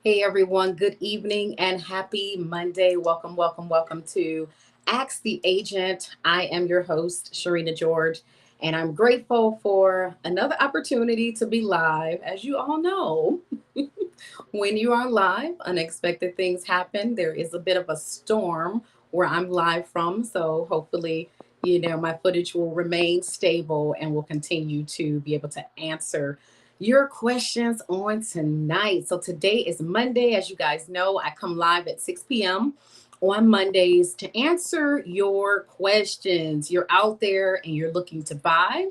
Hey everyone, good evening and happy Monday. Welcome to Ask the Agent. I am your host, Sharina George, and I'm grateful for another opportunity to be live. As you all know, when you are live, unexpected things happen. There is a bit of a storm where I'm live from, so hopefully, my footage will remain stable and will continue to be able to answer your questions on tonight. So today is Monday. As you guys know, I come live at 6 p.m. on Mondays to answer your questions. You're out there and you're looking to buy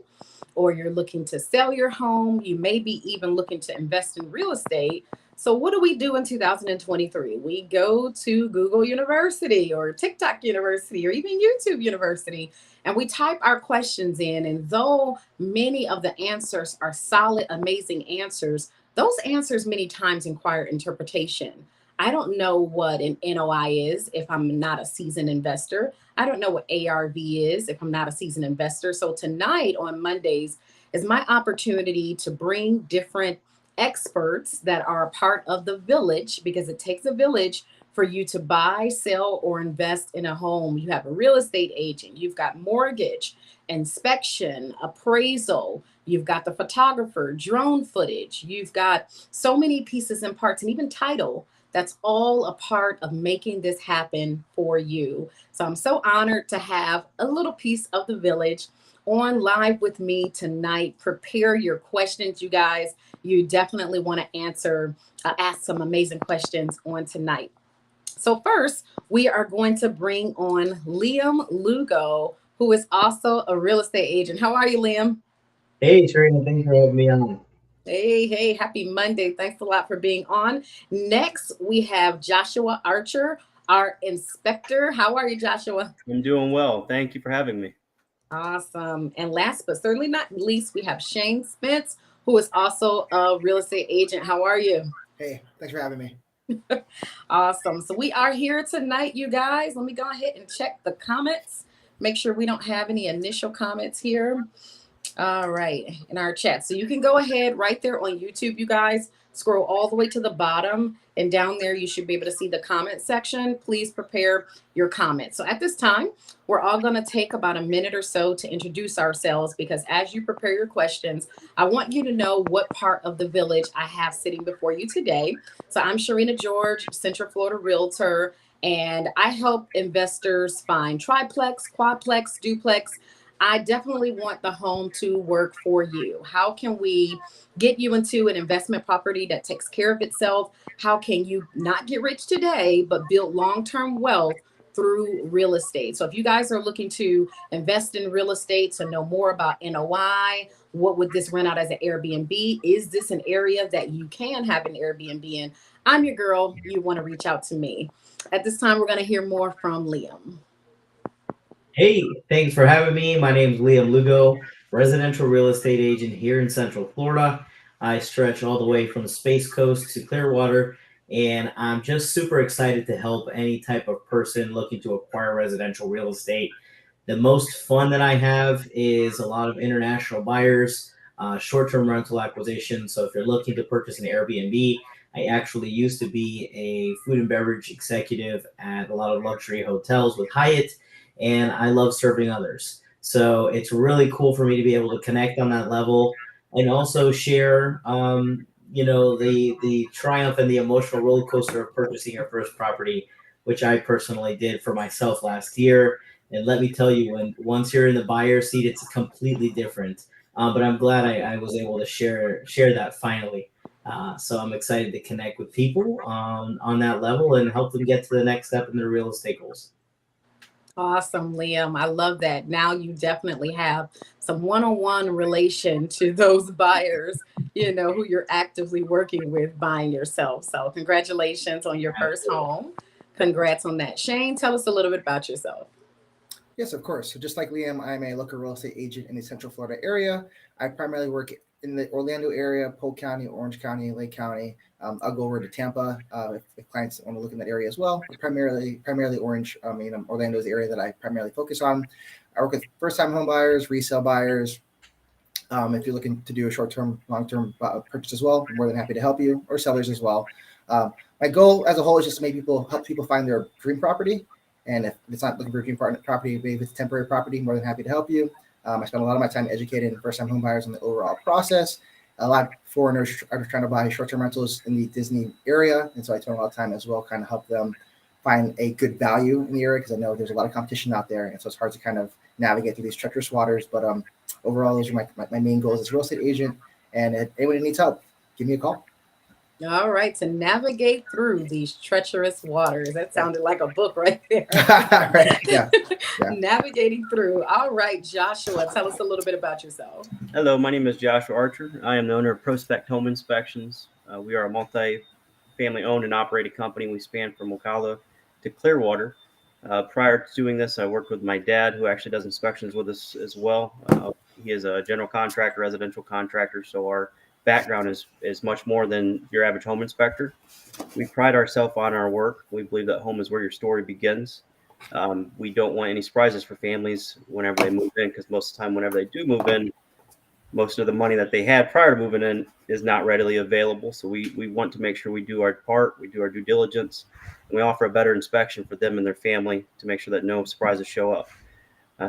or you're looking to sell your home. You may be even looking to invest in real estate. So, what do we do in 2023? We go to Google University or TikTok University or even YouTube University and we type our questions in. And though many of the answers are solid, amazing answers, those answers many times require interpretation. I don't know what an NOI is if I'm not a seasoned investor. I don't know what ARV is if I'm not a seasoned investor. So tonight on Mondays is my opportunity to bring different experts that are a part of the village because it takes a village for you to buy, sell, or invest in a home. You have a real estate agent, you've got mortgage, inspection, appraisal, you've got the photographer, drone footage, you've got so many pieces and parts, and even title. That's all a part of making this happen for you. So I'm so honored to have a little piece of the village on live with me tonight. Prepare your questions, you guys. You definitely want to ask some amazing questions on tonight. So first, we are going to bring on Liam Lugo, who is also a real estate agent. How are you, Liam? Hey, Sharina, thanks for having me on. Hey, happy Monday. Thanks a lot for being on. Next, we have Joshua Archer, our inspector. How are you, Joshua? I'm doing well. Thank you for having me. Awesome. And last but certainly not least, we have Shane Spence, who is also a real estate agent. How are you? Hey, thanks for having me. Awesome. So we are here tonight, you guys. Let me go ahead and check the comments. Make sure we don't have any initial comments here. All right, in our chat. So you can go ahead right there on YouTube, you guys. Scroll all the way to the bottom, and down there you should be able to see the comment section. Please prepare your comments. So at this time, we're all going to take about a minute or so to introduce ourselves because as you prepare your questions, I want you to know what part of the village I have sitting before you today. So I'm Sharina George, Central Florida Realtor, and I help investors find triplex, quadplex, duplex. I definitely want the home to work for you. How can we get you into an investment property that takes care of itself? How can you not get rich today, but build long term wealth through real estate? So, if you guys are looking to invest in real estate to know more about NOI, what would this rent out as an Airbnb? Is this an area that you can have an Airbnb in? I'm your girl. You want to reach out to me. At this time, we're going to hear more from Liam. Hey, thanks for having me. My name's Liam Lugo, residential real estate agent here in Central Florida. I stretch all the way from the Space Coast to Clearwater, and I'm just super excited to help any type of person looking to acquire residential real estate. The most fun that I have is a lot of international buyers, short-term rental acquisition. So if you're looking to purchase an Airbnb, I actually used to be a food and beverage executive at a lot of luxury hotels with Hyatt, and I love serving others. So it's really cool for me to be able to connect on that level and also share, the triumph and the emotional roller coaster of purchasing your first property, which I personally did for myself last year. And let me tell you, when once you're in the buyer seat, it's completely different. But I'm glad I was able to share that finally. So I'm excited to connect with people on that level and help them get to the next step in their real estate goals. Awesome, Liam. I love that. Now you definitely have some one-on-one relation to those buyers, who you're actively working with buying yourself. So congratulations on your first Absolutely. home. Congrats on that. Shane, tell us a little bit about yourself. Yes, of course. So just like Liam, I'm a local real estate agent in the Central Florida area. I primarily work in the Orlando area, Polk County, Orange County, Lake County. I'll go over to Tampa if clients want to look in that area as well. But primarily Orange. Orlando is the area that I primarily focus on. I work with first-time home buyers, resale buyers. If you're looking to do a short-term, long-term purchase as well, I'm more than happy to help you, or sellers as well. My goal as a whole is just to make people help people find their dream property. And if it's not looking for a dream property, maybe if it's temporary property, more than happy to help you. I spend a lot of my time educating first-time home buyers on the overall process. A lot of foreigners are trying to buy short-term rentals in the Disney area, and so I spend a lot of time as well, kind of help them find a good value in the area because I know there's a lot of competition out there, and so it's hard to kind of navigate through these treacherous waters. But overall, those are my main goals as a real estate agent. And if anyone needs help, give me a call. All right, to navigate through these treacherous waters. That Yeah. sounded like a book right there. Right. Yeah. Navigating through. All right, Joshua, tell us a little bit about yourself. Hello, my name is Joshua Archer. I am the owner of Prospect Home Inspections. We are a multi-family owned and operated company. We span from Ocala to Clearwater. Prior to doing this, I worked with my dad, who actually does inspections with us as well. He is a general contractor, residential contractor, so our background is much more than your average home inspector. We pride ourselves on our work. We believe that home is where your story begins. We don't want any surprises for families whenever they move in, because most of the time, whenever they do move in, most of the money that they had prior to moving in is not readily available. So we want to make sure we do our part, we do our due diligence, and we offer a better inspection for them and their family to make sure that no surprises show up.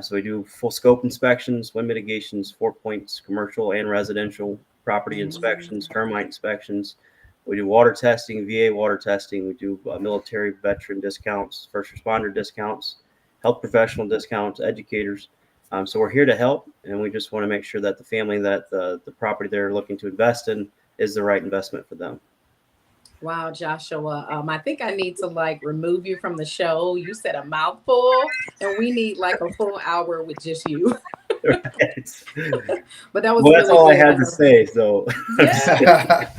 So we do full scope inspections, wind mitigations, 4 points, commercial and residential property inspections, termite inspections. We do water testing, VA water testing. We do military veteran discounts, first responder discounts, health professional discounts, educators. So we're here to help, and we just want to make sure that the family that the property they're looking to invest in is the right investment for them. Wow, Joshua. I think I need to like remove you from the show. You said a mouthful, and we need like a full hour with just you. But that was Well, that's really all I good. had to say. So Yeah.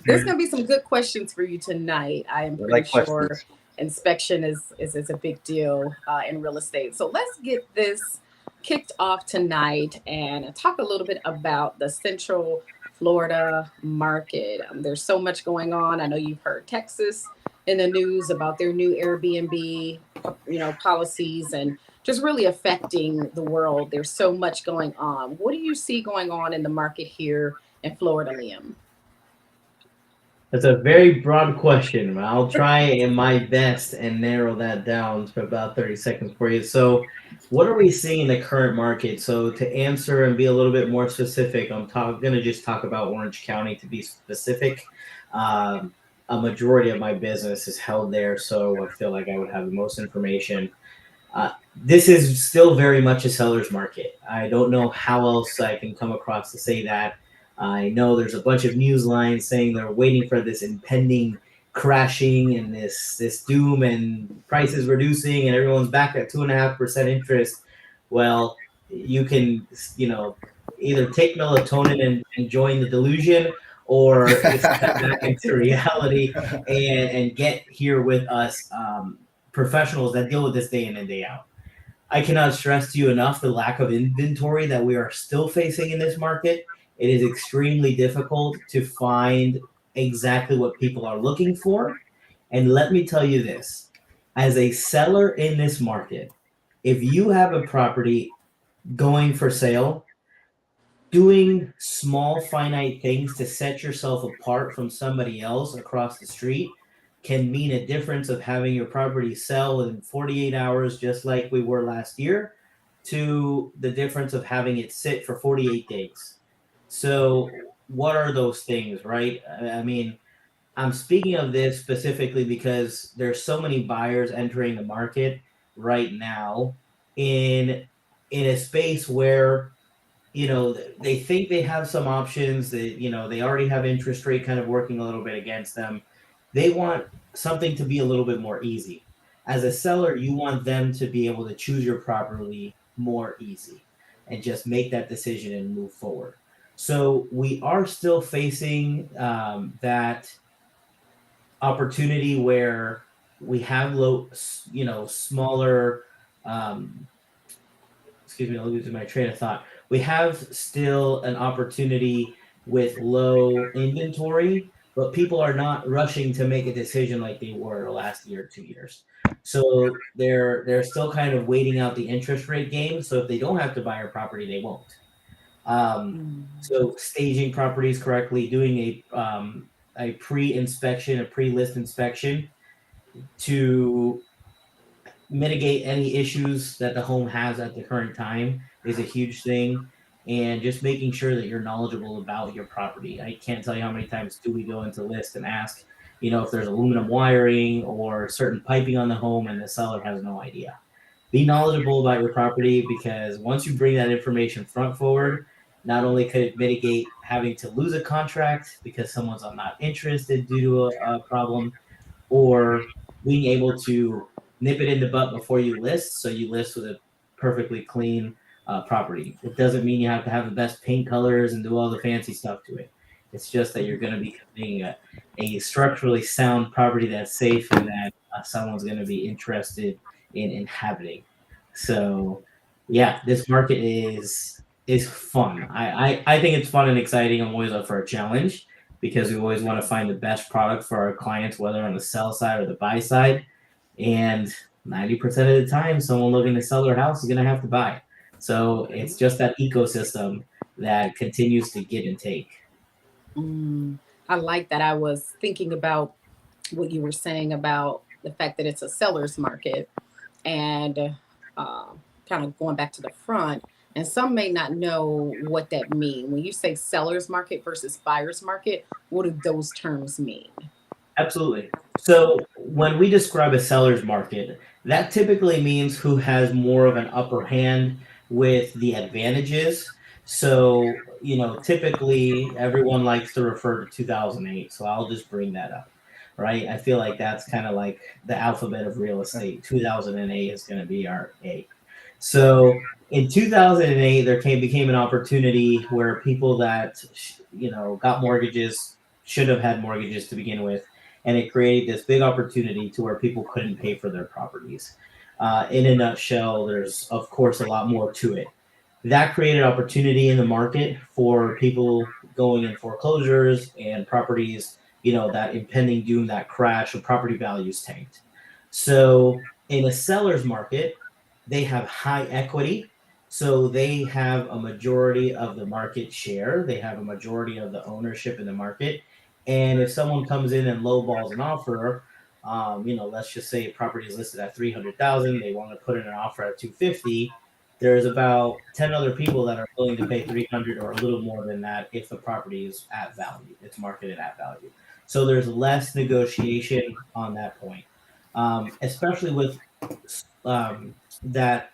There's going to be some good questions for you tonight. I am I pretty like sure questions. inspection is a big deal in real estate. So let's get this kicked off tonight and talk a little bit about the Central Florida market. There's so much going on. I know you've heard Texas in the news about their new Airbnb, policies and just really affecting the world. There's so much going on. What do you see going on in the market here in Florida, Liam? That's a very broad question. I'll try in my best and narrow that down to about 30 seconds for you. So, what are we seeing in the current market? So, to answer and be a little bit more specific, I'm going to just talk about Orange County to be specific. A majority of my business is held there, so I feel like I would have the most information. This is still very much a seller's market. I don't know how else I can come across to say that. I know there's a bunch of news lines saying they're waiting for this impending crashing and this doom and prices reducing and everyone's back at 2.5% interest. Well, you can either take melatonin and join the delusion, or step back into reality and get here with us, professionals that deal with this day in and day out. I cannot stress to you enough the lack of inventory that we are still facing in this market. It is extremely difficult to find exactly what people are looking for. And let me tell you this, as a seller in this market, if you have a property going for sale, doing small finite things to set yourself apart from somebody else across the street can mean a difference of having your property sell in 48 hours, just like we were last year, to the difference of having it sit for 48 days. So what are those things, right? I mean, I'm speaking of this specifically because there's so many buyers entering the market right now in a space where they think they have some options. They already have interest rate kind of working a little bit against them. They want something to be a little bit more easy. As a seller, you want them to be able to choose your property more easy and just make that decision and move forward. So we are still facing that opportunity where we have smaller, um, excuse me, I'm losing my train of thought. We have still an opportunity with low inventory, but people are not rushing to make a decision like they were last year, 2 years. So they're still kind of waiting out the interest rate game. So if they don't have to buy a property, they won't. Mm. So staging properties correctly, doing a pre-inspection, a pre-list inspection to mitigate any issues that the home has at the current time is a huge thing. And just making sure that you're knowledgeable about your property. I can't tell you how many times do we go into list and ask, if there's aluminum wiring or certain piping on the home and the seller has no idea. Be knowledgeable about your property, because once you bring that information front forward, not only could it mitigate having to lose a contract because someone's not interested due to a problem, or being able to nip it in the butt before you list, so you list with a perfectly clean property. It doesn't mean you have to have the best paint colors and do all the fancy stuff to it. It's just that you're going to be conveying a structurally sound property that's safe and that someone's going to be interested in inhabiting. So, yeah, this market is fun. I think it's fun and exciting. I'm always up for a challenge because we always want to find the best product for our clients, whether on the sell side or the buy side. And 90% of the time, someone looking to sell their house is going to have to buy. So it's just that ecosystem that continues to give and take. Mm, I like that. I was thinking about what you were saying about the fact that it's a seller's market, and uh, kind of going back to the front. And some may not know what that mean. When you say seller's market versus buyer's market, what do those terms mean? Absolutely. So when we describe a seller's market, that typically means who has more of an upper hand with the advantages. So, typically everyone likes to refer to 2008. So I'll just bring that up, right? I feel like that's kind of like the alphabet of real estate. 2008 is going to be our A. So in 2008, there became an opportunity where people that, got mortgages should have had mortgages to begin with, and it created this big opportunity to where people couldn't pay for their properties. In a nutshell, there's of course a lot more to it. That created opportunity in the market for people going in foreclosures and properties, that impending doom, that crash of property values tanked. So in a seller's market, they have high equity. So they have a majority of the market share. They have a majority of the ownership in the market. And if someone comes in and lowballs an offer, let's just say a property is listed at 300,000, they want to put in an offer at 250. There's about 10 other people that are willing to pay 300 or a little more than that if the property is at value. It's marketed at value. So there's less negotiation on that point, especially with that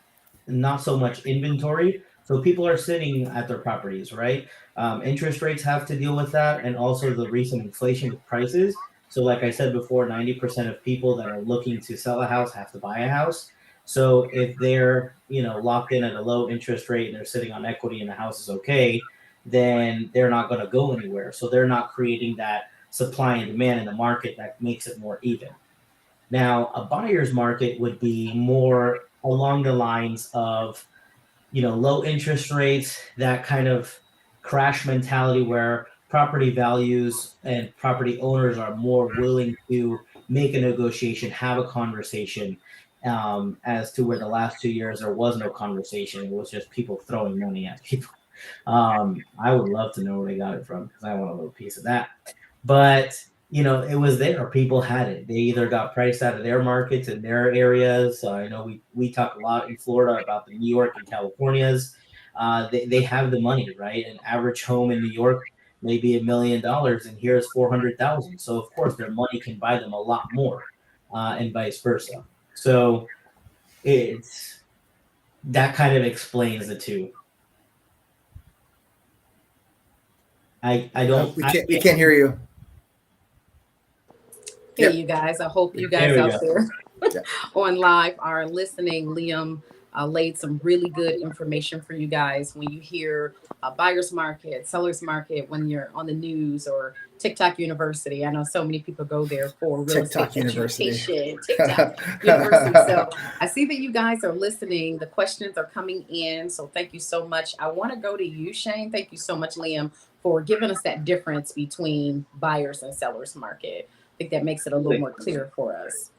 not so much inventory. So people are sitting at their properties, right? Interest rates have to deal with that, and also the recent inflation with prices. So, like I said before, 90% of people that are looking to sell a house have to buy a house. So, if they're locked in at a low interest rate and they're sitting on equity and the house is okay, then they're not going to go anywhere. So they're not creating that supply and demand in the market that makes it more even. Now, a buyer's market would be more along the lines of, low interest rates, that kind of crash mentality where property values and property owners are more willing to make a negotiation, have a conversation, as to where the last 2 years there was no conversation. It was just people throwing money at people. I would love to know where they got it from because I want a little piece of that. But it was there. People had it. They either got priced out of their markets in their areas. I know we talk a lot in Florida about the New York and Californias. They have the money, right? An average home in New York may be $1 million, and here is 400,000. So of course their money can buy them a lot more, and vice versa. So it's that kind of explains the two. I don't. We can't hear you. Hey, Yep. you guys. I hope you There guys we out go. there Yeah. on live are listening. Liam laid some really good information for you guys when you hear buyer's market, seller's market, when you're on the news or TikTok University. I know so many people go there for real estate TikTok University. education, TikTok University. So I see that you guys are listening. The questions are coming in. So thank you so much. I want to go to you, Shane. Thank you so much, Liam, for giving us that difference between buyers and sellers market. I think that makes it a little more clear for us.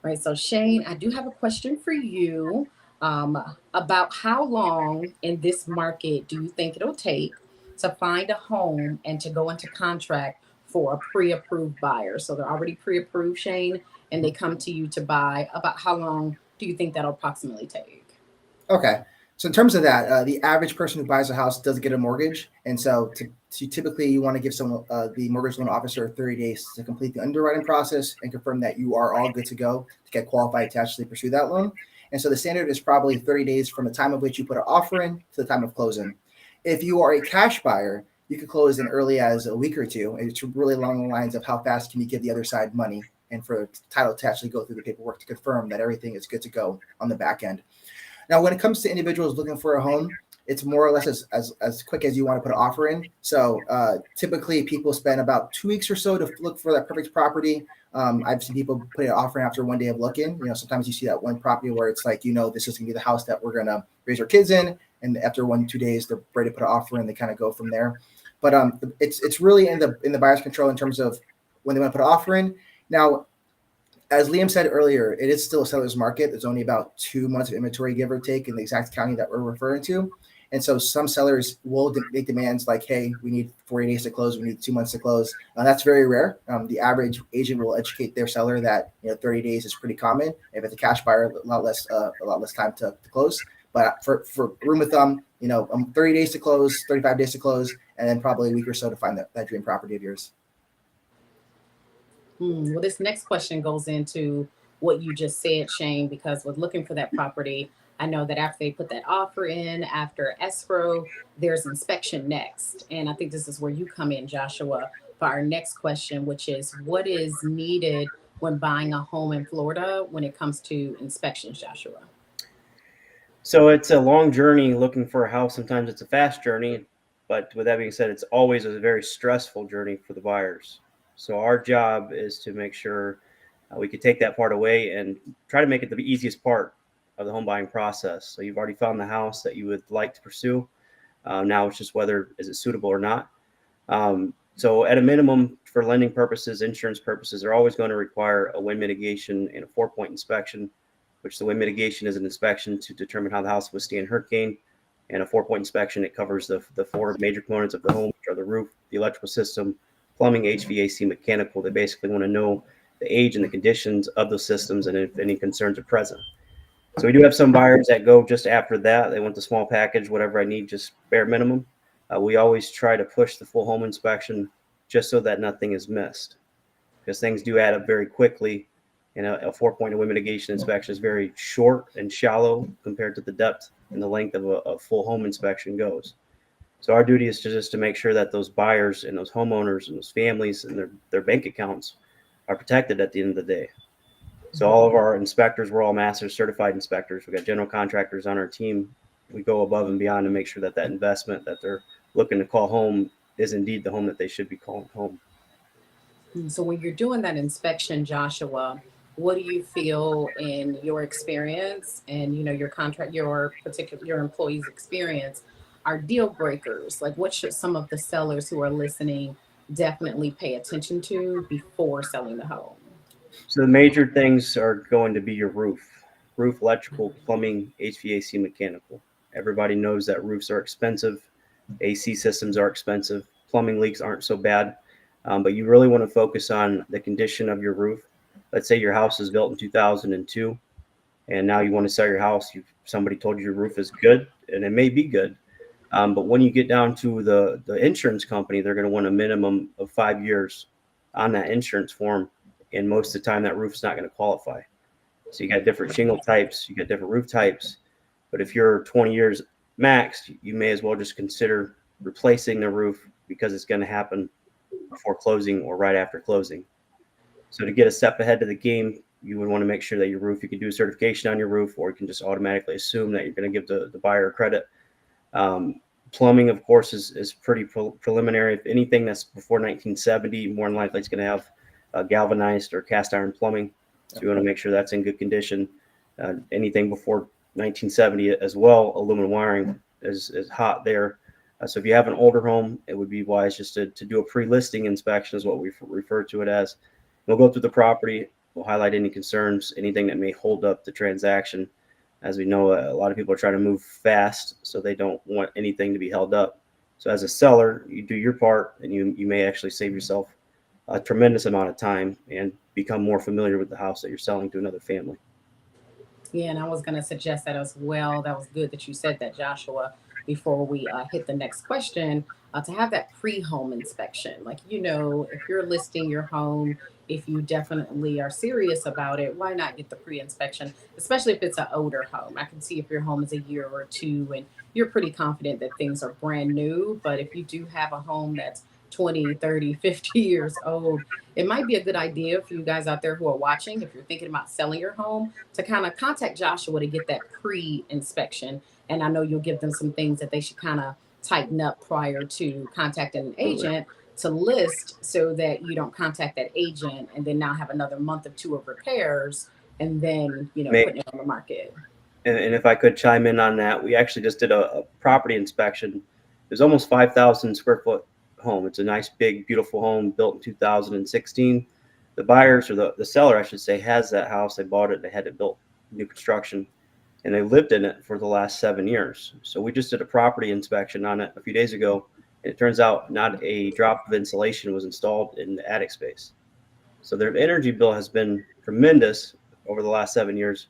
Right. So, Shane, I do have a question for you about how long in this market do you think it'll take to find a home and to go into contract for a pre-approved buyer? So they're already pre-approved, Shane, and they come to you to buy. About how long do you think that'll approximately take? Okay. So in terms of that, the average person who buys a house does get a mortgage, and so typically you want to give someone the mortgage loan officer 30 days to complete the underwriting process and confirm that you are all good to go to get qualified to actually pursue that loan. And so the standard is probably 30 days from the time of which you put an offer in to the time of closing. If you are a cash buyer, you could close in early as a week or two. And it's really along the lines of how fast can you give the other side money and for title to actually go through the paperwork to confirm that everything is good to go on the back end. Now, when it comes to individuals looking for a home, it's more or less as quick as you want to put an offer in. So typically, people spend about 2 weeks or so to look for that perfect property. I've seen people put an offer in after one day of looking. Sometimes you see that one property where it's like, this is going to be the house that we're going to raise our kids in, and after 1-2 days, they're ready to put an offer in. They kind of go from there. But it's really in the buyer's control in terms of when they want to put an offer in. Now, as Liam said earlier, it is still a seller's market. There's only about 2 months of inventory, give or take, in the exact county that we're referring to. And so some sellers will make demands like, hey, we need 40 days to close. We need 2 months to close. That's very rare. The average agent will educate their seller that 30 days is pretty common. If it's a cash buyer, a lot less time to close. But for room of thumb, 30 days to close, 35 days to close, and then probably a week or so to find that dream property of yours. Well, this next question goes into what you just said, Shane, because with looking for that property, I know that after they put that offer in, after escrow, there's inspection next. And I think this is where you come in, Joshua, for our next question, which is what is needed when buying a home in Florida when it comes to inspections, Joshua? So it's a long journey looking for a house. Sometimes it's a fast journey, but with that being said, it's always a very stressful journey for the buyers. So our job is to make sure we could take that part away and try to make it the easiest part of the home buying process. So you've already found the house that you would like to pursue. Now it's just whether is it suitable or not. So at a minimum, for lending purposes, insurance purposes, they're always going to require a wind mitigation and a 4-point inspection, which the wind mitigation is an inspection to determine how the house will withstand hurricane. And a 4-point inspection, it covers the 4 major components of the home, which are the roof, the electrical system, plumbing, HVAC, mechanical. They basically want to know the age and the conditions of those systems and if any concerns are present. So we do have some buyers that go just after that. They want the small package, whatever I need, just bare minimum. We always try to push the full home inspection just so that nothing is missed, because things do add up very quickly. And a 4-point wind mitigation inspection is very short and shallow compared to the depth and the length of a full home inspection goes. So our duty is just to make sure that those buyers and those homeowners and those families and their bank accounts are protected at the end of the day. So all of our inspectors, we're all master certified inspectors. We got general contractors on our team. We go above and beyond to make sure that that investment that they're looking to call home is indeed the home that they should be calling home. So when you're doing that inspection, Joshua, what do you feel in your experience and your employees' experience are deal breakers? Like what should some of the sellers who are listening definitely pay attention to before selling the home? So the major things are going to be your roof, electrical, plumbing, HVAC, mechanical. Everybody knows that roofs are expensive, AC systems are expensive, plumbing leaks aren't so bad, but you really want to focus on the condition of your roof. Let's say your house is built in 2002, and now you want to sell your house. Somebody told you your roof is good, and it may be good, but when you get down to the insurance company, they're going to want a minimum of 5 years on that insurance form, and most of the time that roof's not going to qualify. So you got different shingle types, you got different roof types, but if you're 20 years max, you may as well just consider replacing the roof because it's going to happen before closing or right after closing. So to get a step ahead of the game, you would want to make sure that your roof, you can do a certification on your roof, or you can just automatically assume that you're going to give the buyer credit. Plumbing, of course, is pretty preliminary. If anything that's before 1970, more than likely it's going to have galvanized or cast iron plumbing. So you want to make sure that's in good condition. Anything before 1970 as well, aluminum wiring is hot there. So if you have an older home, it would be wise just to do a pre-listing inspection is what we refer to it as. We'll go through the property. We'll highlight any concerns, anything that may hold up the transaction. As we know, a lot of people are trying to move fast, so they don't want anything to be held up. So as a seller, you do your part, and you may actually save yourself a tremendous amount of time and become more familiar with the house that you're selling to another family. Yeah, and I was going to suggest that as well. That was good that you said that, Joshua, before we hit the next question, to have that pre home inspection. Like, if you're listing your home, if you definitely are serious about it, why not get the pre inspection, especially if it's an older home? I can see if your home is a year or two and you're pretty confident that things are brand new. But if you do have a home that's 20, 30, 50 years old, it might be a good idea for you guys out there who are watching, if you're thinking about selling your home, to kind of contact Joshua to get that pre inspection. And I know you'll give them some things that they should kind of tighten up prior to contacting an Absolutely. agent to list, so that you don't contact that agent and then now have another month or two of repairs and then, May, putting it on the market. and if I could chime in on that, we actually just did a property inspection. It was almost 5,000 square foot home. It's a nice, big, beautiful home built in 2016. The buyers, or the seller, I should say, has that house. They bought it. They had it built new construction, and they lived in it for the last 7 years. So we just did a property inspection on it a few days ago, and it turns out not a drop of insulation was installed in the attic space. So their energy bill has been tremendous over the last 7 years,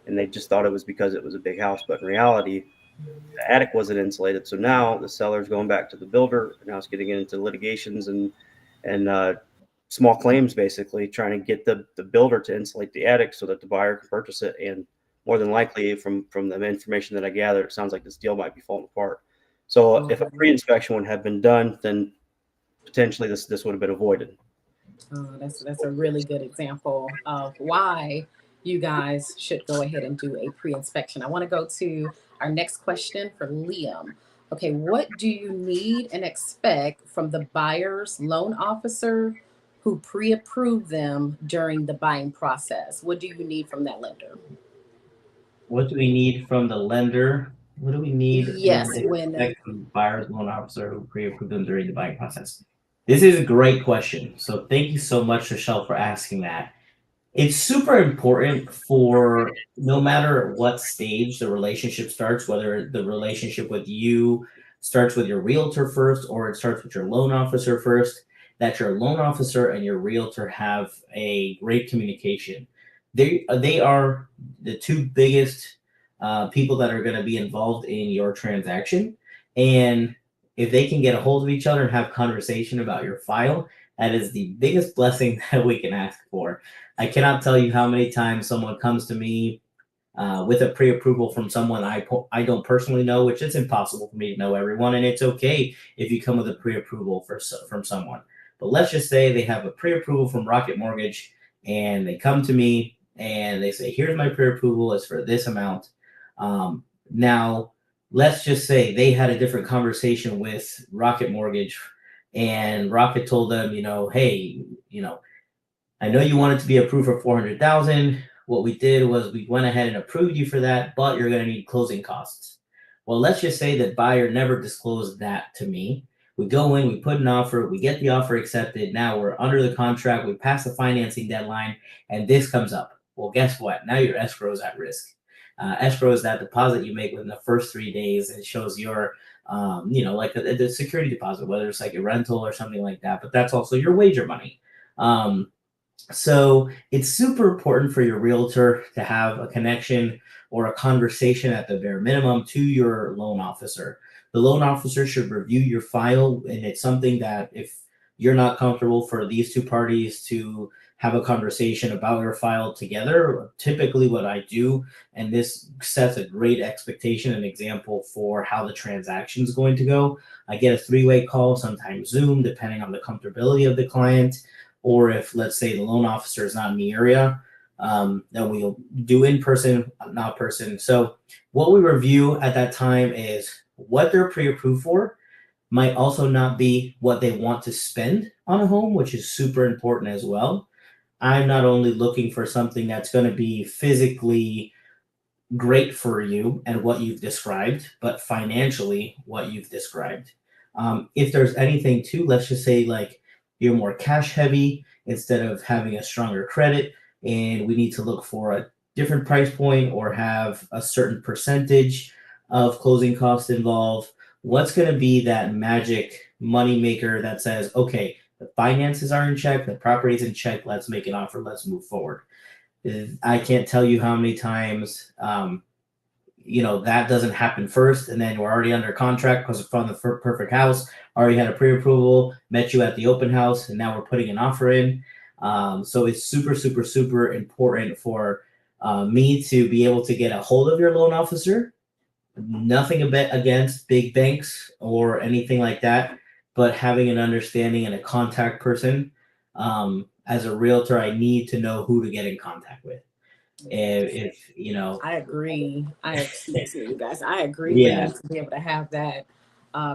and they just thought it was because it was a big house. But in reality, the attic wasn't insulated. So now the seller's going back to the builder. Now it's getting into litigations and small claims, basically trying to get the builder to insulate the attic so that the buyer can purchase it. And more than likely, from the information that I gathered, it sounds like this deal might be falling apart. So if a Oh, pre-inspection would have been done, then potentially this would have been avoided. that's a really good example of why you guys should go ahead and do a pre-inspection. I want to go to our next question for Liam. Okay, what do you need and expect from the buyer's loan officer who pre-approved them during the buying process? What do you need from that lender? What do we need from the lender? What do we need and Yes, when expect from the buyer's loan officer who pre-approved them during the buying process? This is a great question. So thank you so much, Rochelle, for asking that. It's super important for no matter what stage the relationship starts, whether the relationship with you starts with your realtor first or it starts with your loan officer first, that your loan officer and your realtor have a great communication. They are the two biggest people that are going to be involved in your transaction, and if they can get a hold of each other and have conversation about your file, that is the biggest blessing that we can ask for. I cannot tell you how many times someone comes to me with a pre-approval from someone I don't personally know, which it's impossible for me to know everyone, and it's okay if you come with a pre-approval from someone. But let's just say they have a pre-approval from Rocket Mortgage, and they come to me and they say, "Here's my pre-approval. It's for this amount." Now, let's just say they had a different conversation with Rocket Mortgage, and Rocket told them, "Hey, I know you wanted to be approved for 400,000. What we did was we went ahead and approved you for that, but you're going to need closing costs." Well, let's just say that buyer never disclosed that to me. We go in, we put an offer, we get the offer accepted. Now we're under the contract, we pass the financing deadline, and this comes up. Well, guess what? Now your escrow is at risk. Escrow is that deposit you make within the first 3 days. It shows your, like the security deposit, whether it's like a rental or something like that. But that's also your wager money. So it's super important for your realtor to have a connection or a conversation at the bare minimum to your loan officer. The loan officer should review your file, and it's something that if you're not comfortable for these two parties to have a conversation about your file together, typically what I do, and this sets a great expectation and example for how the transaction is going to go. I get a three-way call, sometimes Zoom, depending on the comfortability of the client, or if let's say the loan officer is not in the area, then we'll do in person, not person. So what we review at that time is what they're pre-approved for. Might also not be what they want to spend on a home, which is super important as well. I'm not only looking for something that's going to be physically great for you and what you've described, but financially what you've described. If there's anything too, let's just say like you're more cash heavy instead of having a stronger credit, and we need to look for a different price point or have a certain percentage of closing costs involved. What's going to be that magic money maker that says, okay, The finances are in check, the property's in check. Let's make an offer. Let's move forward. I can't tell you how many times, that doesn't happen first, and then we're already under contract because we found the perfect house, already had a pre-approval, met you at the open house, and now we're putting an offer in. So it's super, super, super important for me to be able to get a hold of your loan officer. Nothing against big banks or anything like that, but having an understanding and a contact person. As a realtor, I need to know who to get in contact with. If I agree. Listen, you guys, I agree. We yeah, need to be able to have that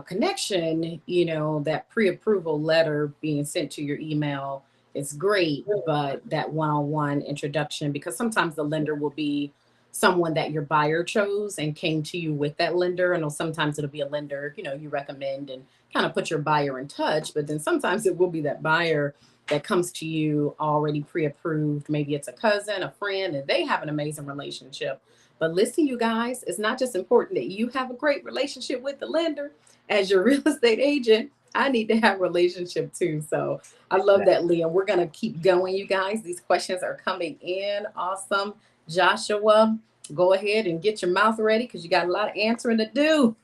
connection, that pre-approval letter being sent to your email. It's great, but that one-on-one introduction, because sometimes the lender will be someone that your buyer chose and came to you with that lender. I know sometimes it'll be a lender, you recommend and kind of put your buyer in touch, but then sometimes it will be that buyer that comes to you already pre-approved. Maybe it's a cousin, a friend, and they have an amazing relationship. But listen, you guys, it's not just important that you have a great relationship with the lender. As your real estate agent, I need to have a relationship too. So I love that, Liam. We're going to keep going, you guys. These questions are coming in. Awesome. Joshua, go ahead and get your mouth ready because you got a lot of answering to do.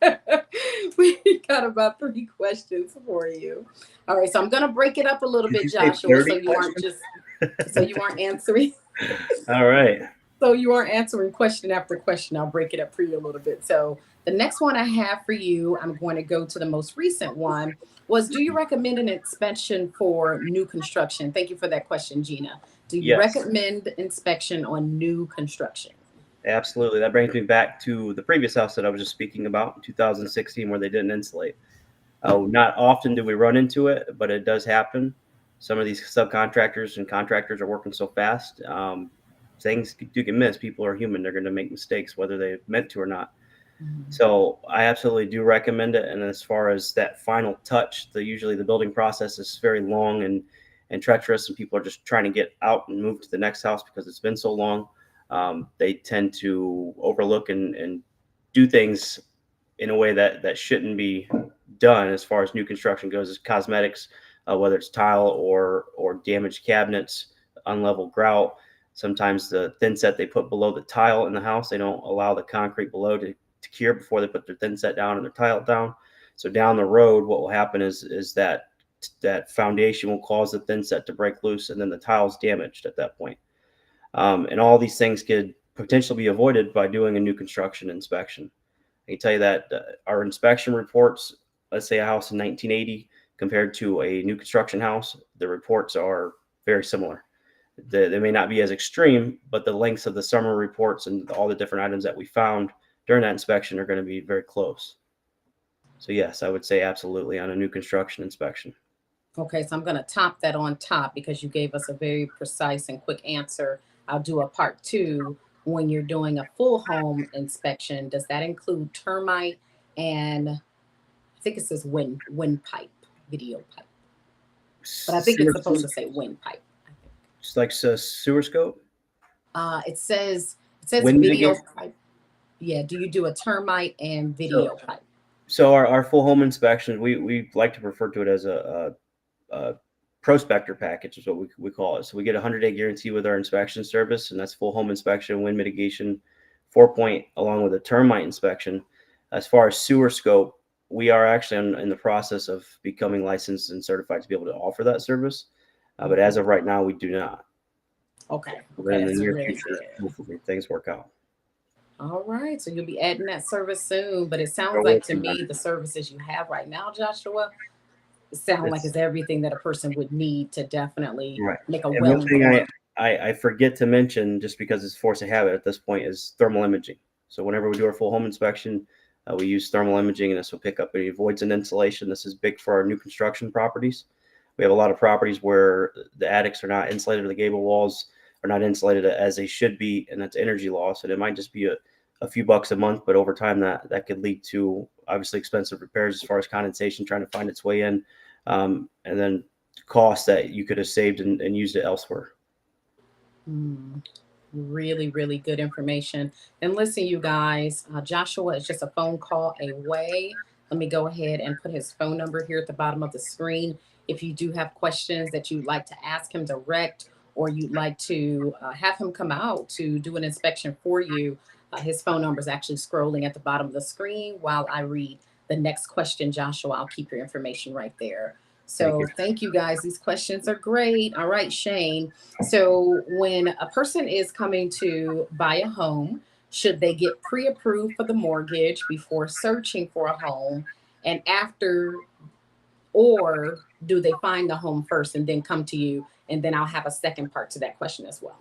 We got about 3 questions for you. All right, so I'm gonna break it up a little Did you bit, say Joshua, 30 so you aren't answering All right. so you aren't answering question after question. I'll break it up for you a little bit. So the next one I have for you, I'm going to go to the most recent one. Was, do you recommend an inspection for new construction? Thank you for that question, Gina. Do you Yes, recommend inspection on new construction? absolutely. That brings me back to the previous house that I was just speaking about in 2016 where they didn't insulate. Not often do we run into it, but it does happen. Some of these subcontractors and contractors are working so fast. Things do get missed. People are human. They're going to make mistakes, whether they meant to or not. Mhm. So I absolutely do recommend it. And as far as that final touch, usually the building process is very long and treacherous, and people are just trying to get out and move to the next house because it's been so long. They tend to overlook and do things in a way that shouldn't be done as far as new construction goes, as cosmetics, whether it's tile or damaged cabinets, unlevel grout. Sometimes the thin set they put below the tile in the house, they don't allow the concrete below to cure before they put their thin set down and their tile down. So down the road, what will happen is that foundation will cause the thin set to break loose, and then the tile's damaged at that point. And all these things could potentially be avoided by doing a new construction inspection. I can tell you that our inspection reports, let's say a house in 1980 compared to a new construction house, the reports are very similar. They may not be as extreme, but the lengths of the summary reports and all the different items that we found during that inspection are going to be very close. So yes, I would say absolutely on a new construction inspection. Okay, so I'm going to top that on top because you gave us a very precise and quick answer. I'll do a part two. When you're doing a full home inspection, does that include termite and I think it says windpipe, video pipe, but I think it's Sewer, supposed to say windpipe. I think. just like sewer scope, It says wind video mitigation. pipe. Yeah. Do you do a termite and So, video pipe? so our full home inspection, we like to refer to it as a prospector package is what we call it. So we get a 100-day guarantee with our inspection service, and that's full home inspection, wind mitigation, 4-point, along with a termite inspection. As far as sewer scope, we are actually in the process of becoming licensed and certified to be able to offer that service. But as of right now, we do not. Okay. But Okay. in the That's near really future, good. hopefully things work out. All right. So you'll be adding that service soon. But it We're sounds like to working on me it. the services you have right now, Joshua, sound like It's it's everything that a person would need to definitely right. make a And one thing well-informed. I forget to mention, just because it's force of habit at this point, is thermal imaging. So whenever we do our full home inspection, we use thermal imaging, and this will pick up any voids in insulation. This is big for our new construction properties. We have a lot of properties where the attics are not insulated, or the gable walls are not insulated as they should be, and that's energy loss. And it might just be a few bucks a month, but over time that could lead to obviously expensive repairs as far as condensation trying to find its way in, and then costs that you could have saved and used it elsewhere. Hmm. Really, really good information. And listen, you guys, Joshua is just a phone call away. Let me go ahead and put his phone number here at the bottom of the screen. If you do have questions that you'd like to ask him direct, or you'd like to have him come out to do an inspection for you, his phone number is actually scrolling at the bottom of the screen while I read the next question, Joshua. I'll keep your information right there. Thank So you. thank you guys. These questions are great. All right, Shane. So when a person is coming to buy a home, should they get pre approved for the mortgage before searching for a home? And after, or do they find the home first and then come to you? And then I'll have a second part to that question as well.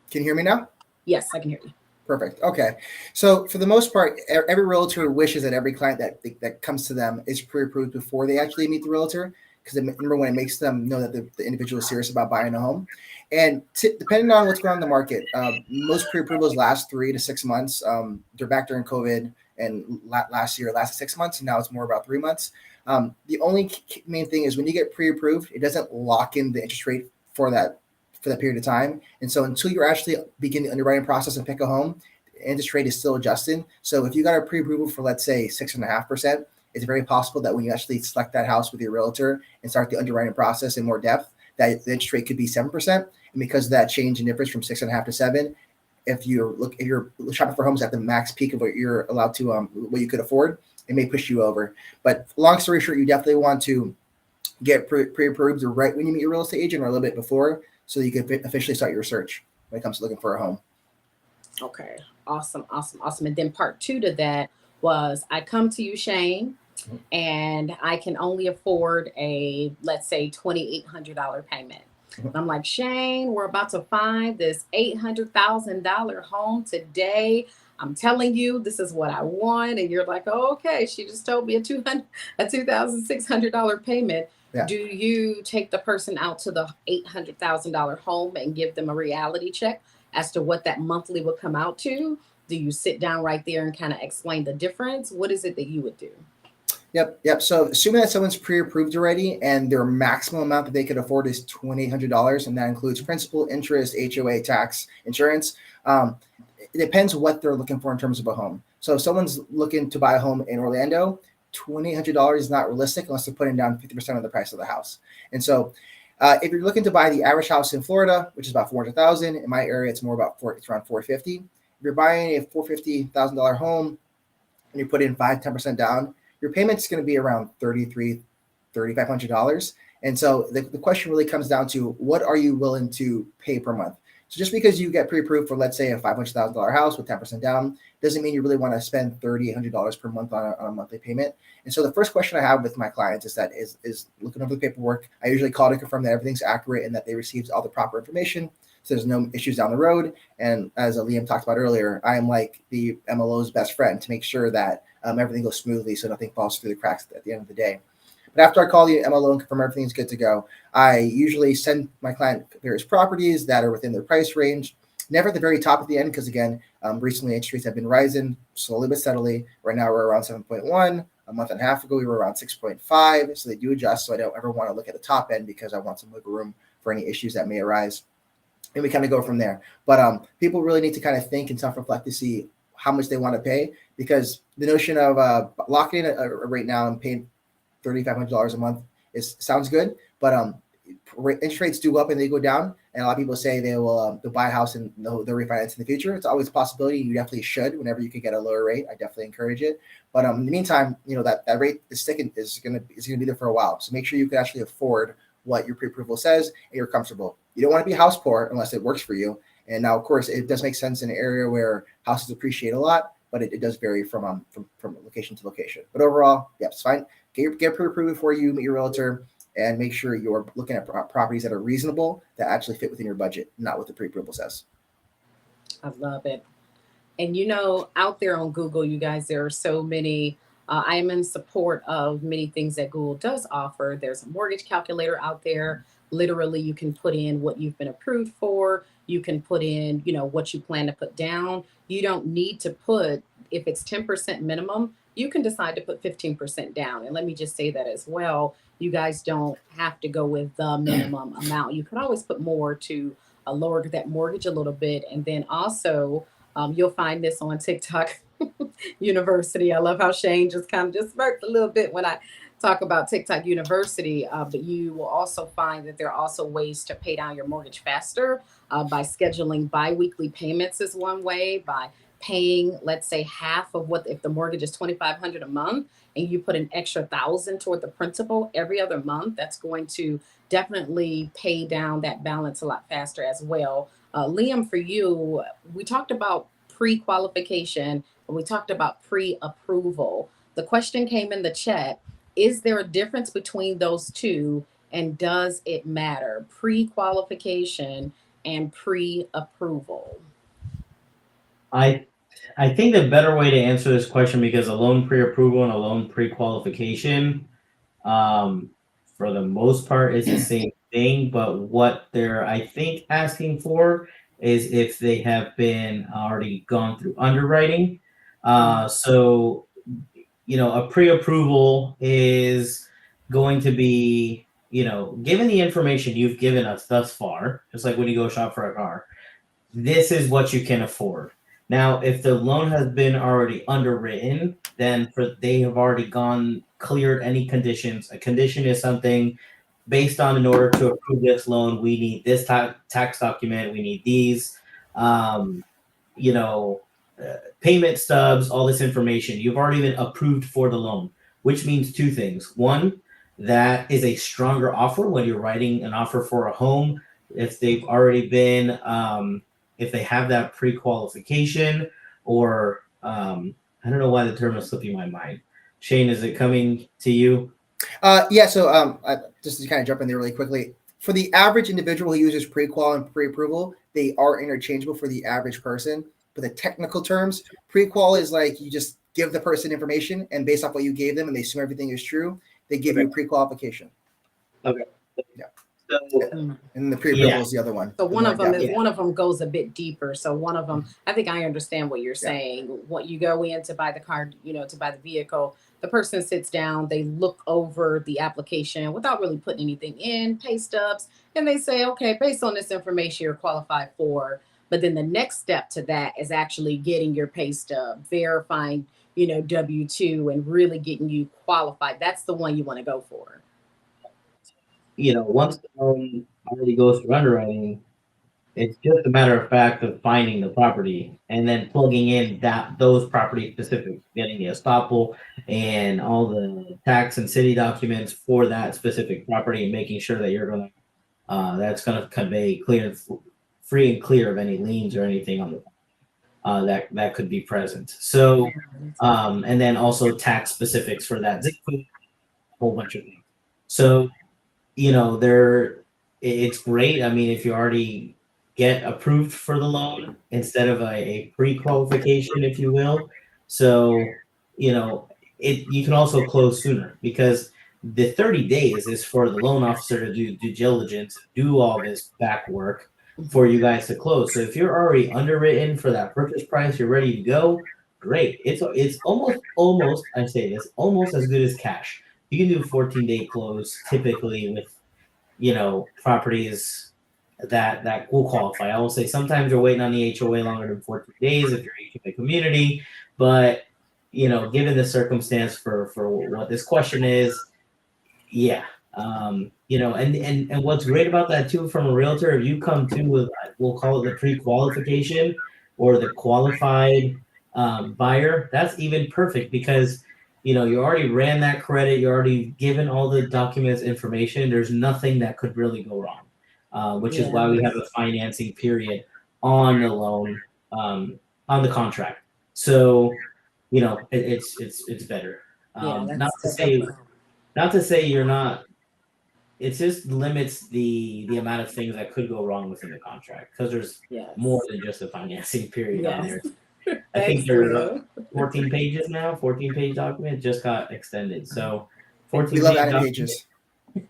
Can you hear me now? Yes, I can hear you. Perfect. Okay. So for the most part, every realtor wishes that every client that comes to them is pre-approved before they actually meet the realtor, because number one, it makes them know that the individual is serious about buying a home. And depending on what's going on in the market, most pre-approvals last 3 to 6 months. They're back during COVID, and last year it lasted 6 months, and now it's more about 3 months. The only main thing is when you get pre-approved, it doesn't lock in the interest rate for that period of time. And so until you actually begin the underwriting process and pick a home, the interest rate is still adjusting. So if you got a pre-approval for, let's say, 6.5%, it's very possible that when you actually select that house with your realtor and start the underwriting process in more depth, that the interest rate could be 7%. And because of that change in difference from 6.5 to 7, if you're shopping for homes at the max peak of what you're allowed to what you could afford, it may push you over. But long story short, you definitely want to get pre-approved right when you meet your real estate agent or a little bit before, so you can officially start your search when it comes to looking for a home. Okay. Awesome. Awesome. Awesome. And then part two to that was I come to you, Shane, and I can only afford a, let's say, $2,800 payment. I'm like, Shane, we're about to find this $800,000 home today. I'm telling you, this is what I want. And you're like, oh, okay, she just told me a $2,600 payment. Yeah. Do you take the person out to the $800,000 home and give them a reality check as to what that monthly would come out to? Do you sit down right there and kind of explain the difference? What is it that you would do? Yep. So assuming that someone's pre-approved already and their maximum amount that they could afford is $2,800, and that includes principal, interest, HOA, tax, insurance. It depends what they're looking for in terms of a home. So if someone's looking to buy a home in Orlando, $2,800 is not realistic unless they're putting down 50% of the price of the house. And so if you're looking to buy the average house in Florida, which is about 400,000, in my area it's more about it's around 450. If you're buying a $450,000 home and you put in 5-10% down, your payment is going to be around $3,500. And so the question really comes down to, what are you willing to pay per month? So just because you get pre-approved for, let's say, a $500,000 house with 10% down, doesn't mean you really want to spend $3,800 per month on a monthly payment. And so the first question I have with my clients is looking over the paperwork. I usually call to confirm that everything's accurate and that they received all the proper information, so there's no issues down the road. And as Liam talked about earlier, I am like the MLO's best friend to make sure that everything goes smoothly, so nothing falls through the cracks at the end of the day. But after I call the MLO and confirm everything's good to go, I usually send my client various properties that are within their price range. Never at the very top at the end, because again, recently interest rates have been rising slowly but steadily. Right now we're around 7.1. A month and a half ago we were around 6.5. So they do adjust. So I don't ever want to look at the top end because I want some wiggle room for any issues that may arise. And we kind of go from there. But people really need to kind of think and self-reflect to see how much they want to pay, because the notion of locking in a rate now and paying $3,500 a month sounds good, but interest rates do go up and they go down, and a lot of people say they'll buy a house and they'll refinance in the future. It's always a possibility. You definitely should. Whenever you can get a lower rate, I definitely encourage it. But in the meantime, that rate is gonna be there for a while. So make sure you can actually afford what your pre-approval says and you're comfortable. You don't want to be house poor unless it works for you. And now, of course, it does make sense in an area where houses appreciate a lot, but it does vary from location to location. But overall, yeah, it's fine. Get pre-approved before you meet your realtor, and make sure you're looking at properties that are reasonable, that actually fit within your budget, not what the pre-approval says. I love it. And out there on Google, you guys, there are so many. I am in support of many things that Google does offer. There's a mortgage calculator out there. Literally, you can put in what you've been approved for. You can put in, what you plan to put down. You don't need to put, if it's 10% minimum, you can decide to put 15% down. And let me just say that as well. You guys don't have to go with the minimum amount. You can always put more to lower that mortgage a little bit. And then also, You'll find this on TikTok University. I love how Shane just kind of just smirked a little bit when I talk about TikTok University. But you will also find that there are also ways to pay down your mortgage faster by scheduling biweekly payments is one way. By paying, let's say, half of what if the mortgage is 2,500 a month, and you put an extra thousand toward the principal every other month, that's going to definitely pay down that balance a lot faster as well. Liam, for you, we talked about pre-qualification, we talked about pre-approval. The question came in the chat: is there a difference between those two, and does it matter? Pre-qualification and pre-approval. I I think the better way to answer this question, because a loan pre-approval and a loan pre-qualification, um, for the most part, is the same thing. But what they're, I think, asking for is if they have been already gone through underwriting. So a pre-approval is going to be, given the information you've given us thus far, just like when you go shop for a car, this is what you can afford. Now, if the loan has been already underwritten, then they have already gone cleared any conditions. A condition is something based on, in order to approve this loan, we need this tax document, we need these, um, you know, payment stubs, all this information. You've already been approved for the loan, which means two things. One, that is a stronger offer when you're writing an offer for a home. If they've already been, if they have that pre-qualification, or I don't know why the term is slipping my mind. Shane, is it coming to you? Yeah. So just to kind of jump in there really quickly, for the average individual who uses pre-qual and pre-approval, they are interchangeable for the average person. But the technical terms, pre-qual is like you just give the person information, and based off what you gave them, and they assume everything is true, they give you pre-qualification. Okay. Yeah. So, And the pre-approval is the other one. So the one more of them depth. is one of them goes a bit deeper. So one of them, I think I understand what you're Yeah. saying. What you go in to buy the car, to buy the vehicle, the person sits down, they look over the application without really putting anything in, pay stubs, and they say, okay, based on this information, you're qualified for. But then the next step to that is actually getting your pay stub, verifying, W-2, and really getting you qualified. That's the one you want to go for. once the loan already goes through underwriting, it's just a matter of fact of finding the property and then plugging in those property specifics, getting the estoppel and all the tax and city documents for that specific property, and making sure that that's gonna convey free and clear of any liens or anything on the that could be present. So, and then also tax specifics for that zip code, a whole bunch of things. So it's great. I mean, if you already get approved for the loan instead of a pre-qualification, if you will. So, you can also close sooner, because the 30 days is for the loan officer to do due diligence, do all this back work for you guys to close. So if you're already underwritten for that purchase price, you're ready to go. Great. It's almost, I say this, almost as good as cash. You can do a 14-day close typically with properties that will qualify. I will say sometimes you're waiting on the HOA longer than 14 days if you're HOA community, but given the circumstance for what this question is, yeah. And what's great about that too, from a realtor, if you come to with, we'll call it the pre-qualification or the qualified buyer, that's even perfect, because you already ran that credit, you already given all the documents, information. There's nothing that could really go wrong, which is why we have a financing period on the loan, on the contract. So it's better. Not to say you're not. It just limits the amount of things that could go wrong within the contract, because there's more than just a financing period on there. I think there's 14 pages now. 14-page document just got extended. So 14 We love page adding document. pages.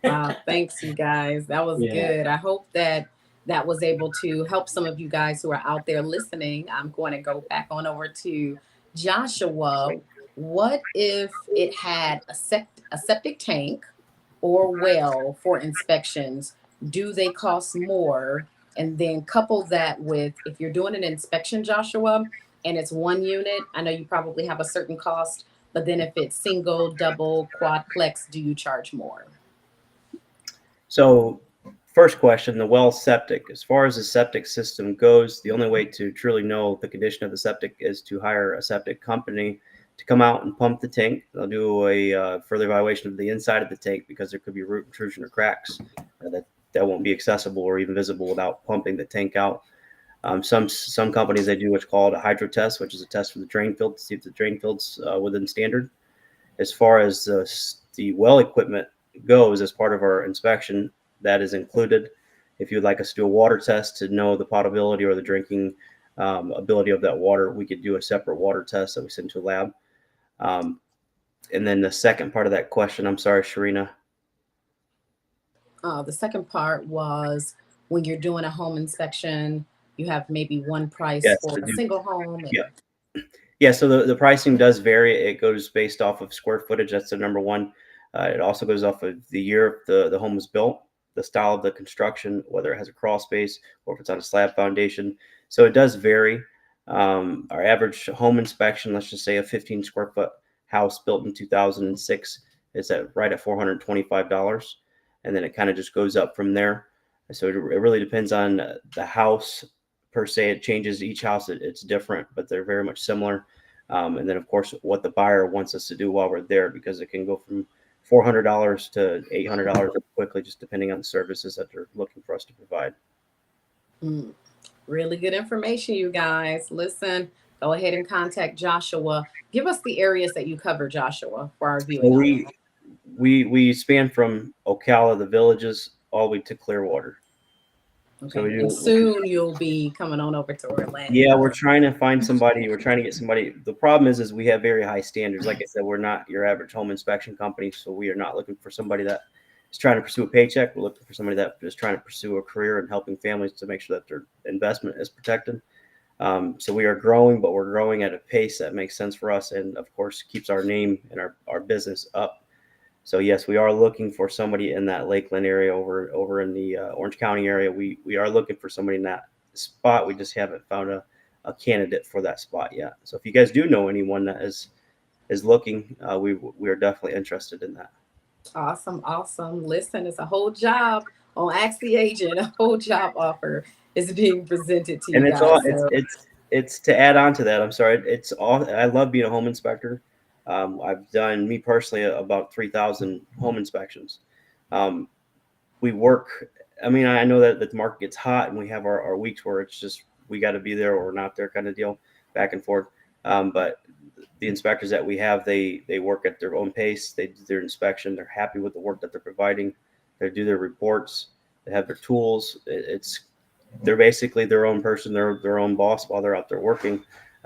Wow, thanks you guys. That was good. I hope that that was able to help some of you guys who are out there listening. I'm going to go back on over to Joshua. What if it had a septic tank or well for inspections? Do they cost more? And then couple that with, if you're doing an inspection, Joshua, and it's one unit, I know you probably have a certain cost, but then if it's single, double, quadplex, do you charge more? So, first question, the well septic. As far as the septic system goes, the only way to truly know the condition of the septic is to hire a septic company to come out and pump the tank. They'll do a further evaluation of the inside of the tank because there could be root intrusion or cracks that won't be accessible or even visible without pumping the tank out. Some companies, they do what's called a hydro test, which is a test for the drain field to see if the drain field's within standard. As far as the well equipment goes, as part of our inspection, that is included. If you'd like us to do a water test to know the potability or the drinking ability of that water, we could do a separate water test that we send to a lab. And then the second part of that question, I'm sorry, Sharina. The second part was when you're doing a home inspection, you have maybe one price Yes, for to a do, single home yeah. and Yeah, so the pricing does vary. It goes based off of square footage. That's the number one. It also goes off of the year the home was built, the style of the construction, whether it has a crawl space or if it's on a slab foundation. So it does vary. Our average home inspection, let's just say a 15 square foot house built in 2006, is at right at $425, and then it kind of just goes up from there. So it really depends on the house per se. It changes each house. It's different, but they're very much similar. And then, of course, what the buyer wants us to do while we're there, because it can go from $400 to $800 quickly, just depending on the services that they're looking for us to provide. mm, really good information, you guys. Listen, go ahead and contact Joshua. Give us the areas that you cover, Joshua, for our So viewing audience. we span from Ocala, the villages, all the way to Clearwater. So Okay. we And do. soon you'll be coming on over to Yeah, Orlando. we're trying to find somebody. We're trying to get somebody. The problem is we have very high standards. Like I said, we're not your average home inspection company, so we are not looking for somebody that is trying to pursue a paycheck. We're looking for somebody that is trying to pursue a career and helping families to make sure that their investment is protected. So we are growing, but we're growing at a pace that makes sense for us, and of course keeps our name and our business up. So yes, we are looking for somebody in that Lakeland area, over in the Orange County area. We are looking for somebody in that spot. We just haven't found a candidate for that spot yet. So if you guys do know anyone that is looking, we are definitely interested in that. Awesome, awesome. Listen, it's a whole job on Ask the Agent. A whole job offer is being presented to you And it's all guys. So it's to add on to that. I'm sorry. It's all. I love being a home inspector. I've done, me personally, about 3,000 home inspections. Um, we work. I mean, I know that the market gets hot, and we have our weeks where it's just we got to be there or not there kind of deal, back and forth. But the inspectors that we have, they work at their own pace. They do their inspection. They're happy with the work that they're providing. They do their reports. They have their tools. It's they're basically their own person. They're their own boss while they're out there working.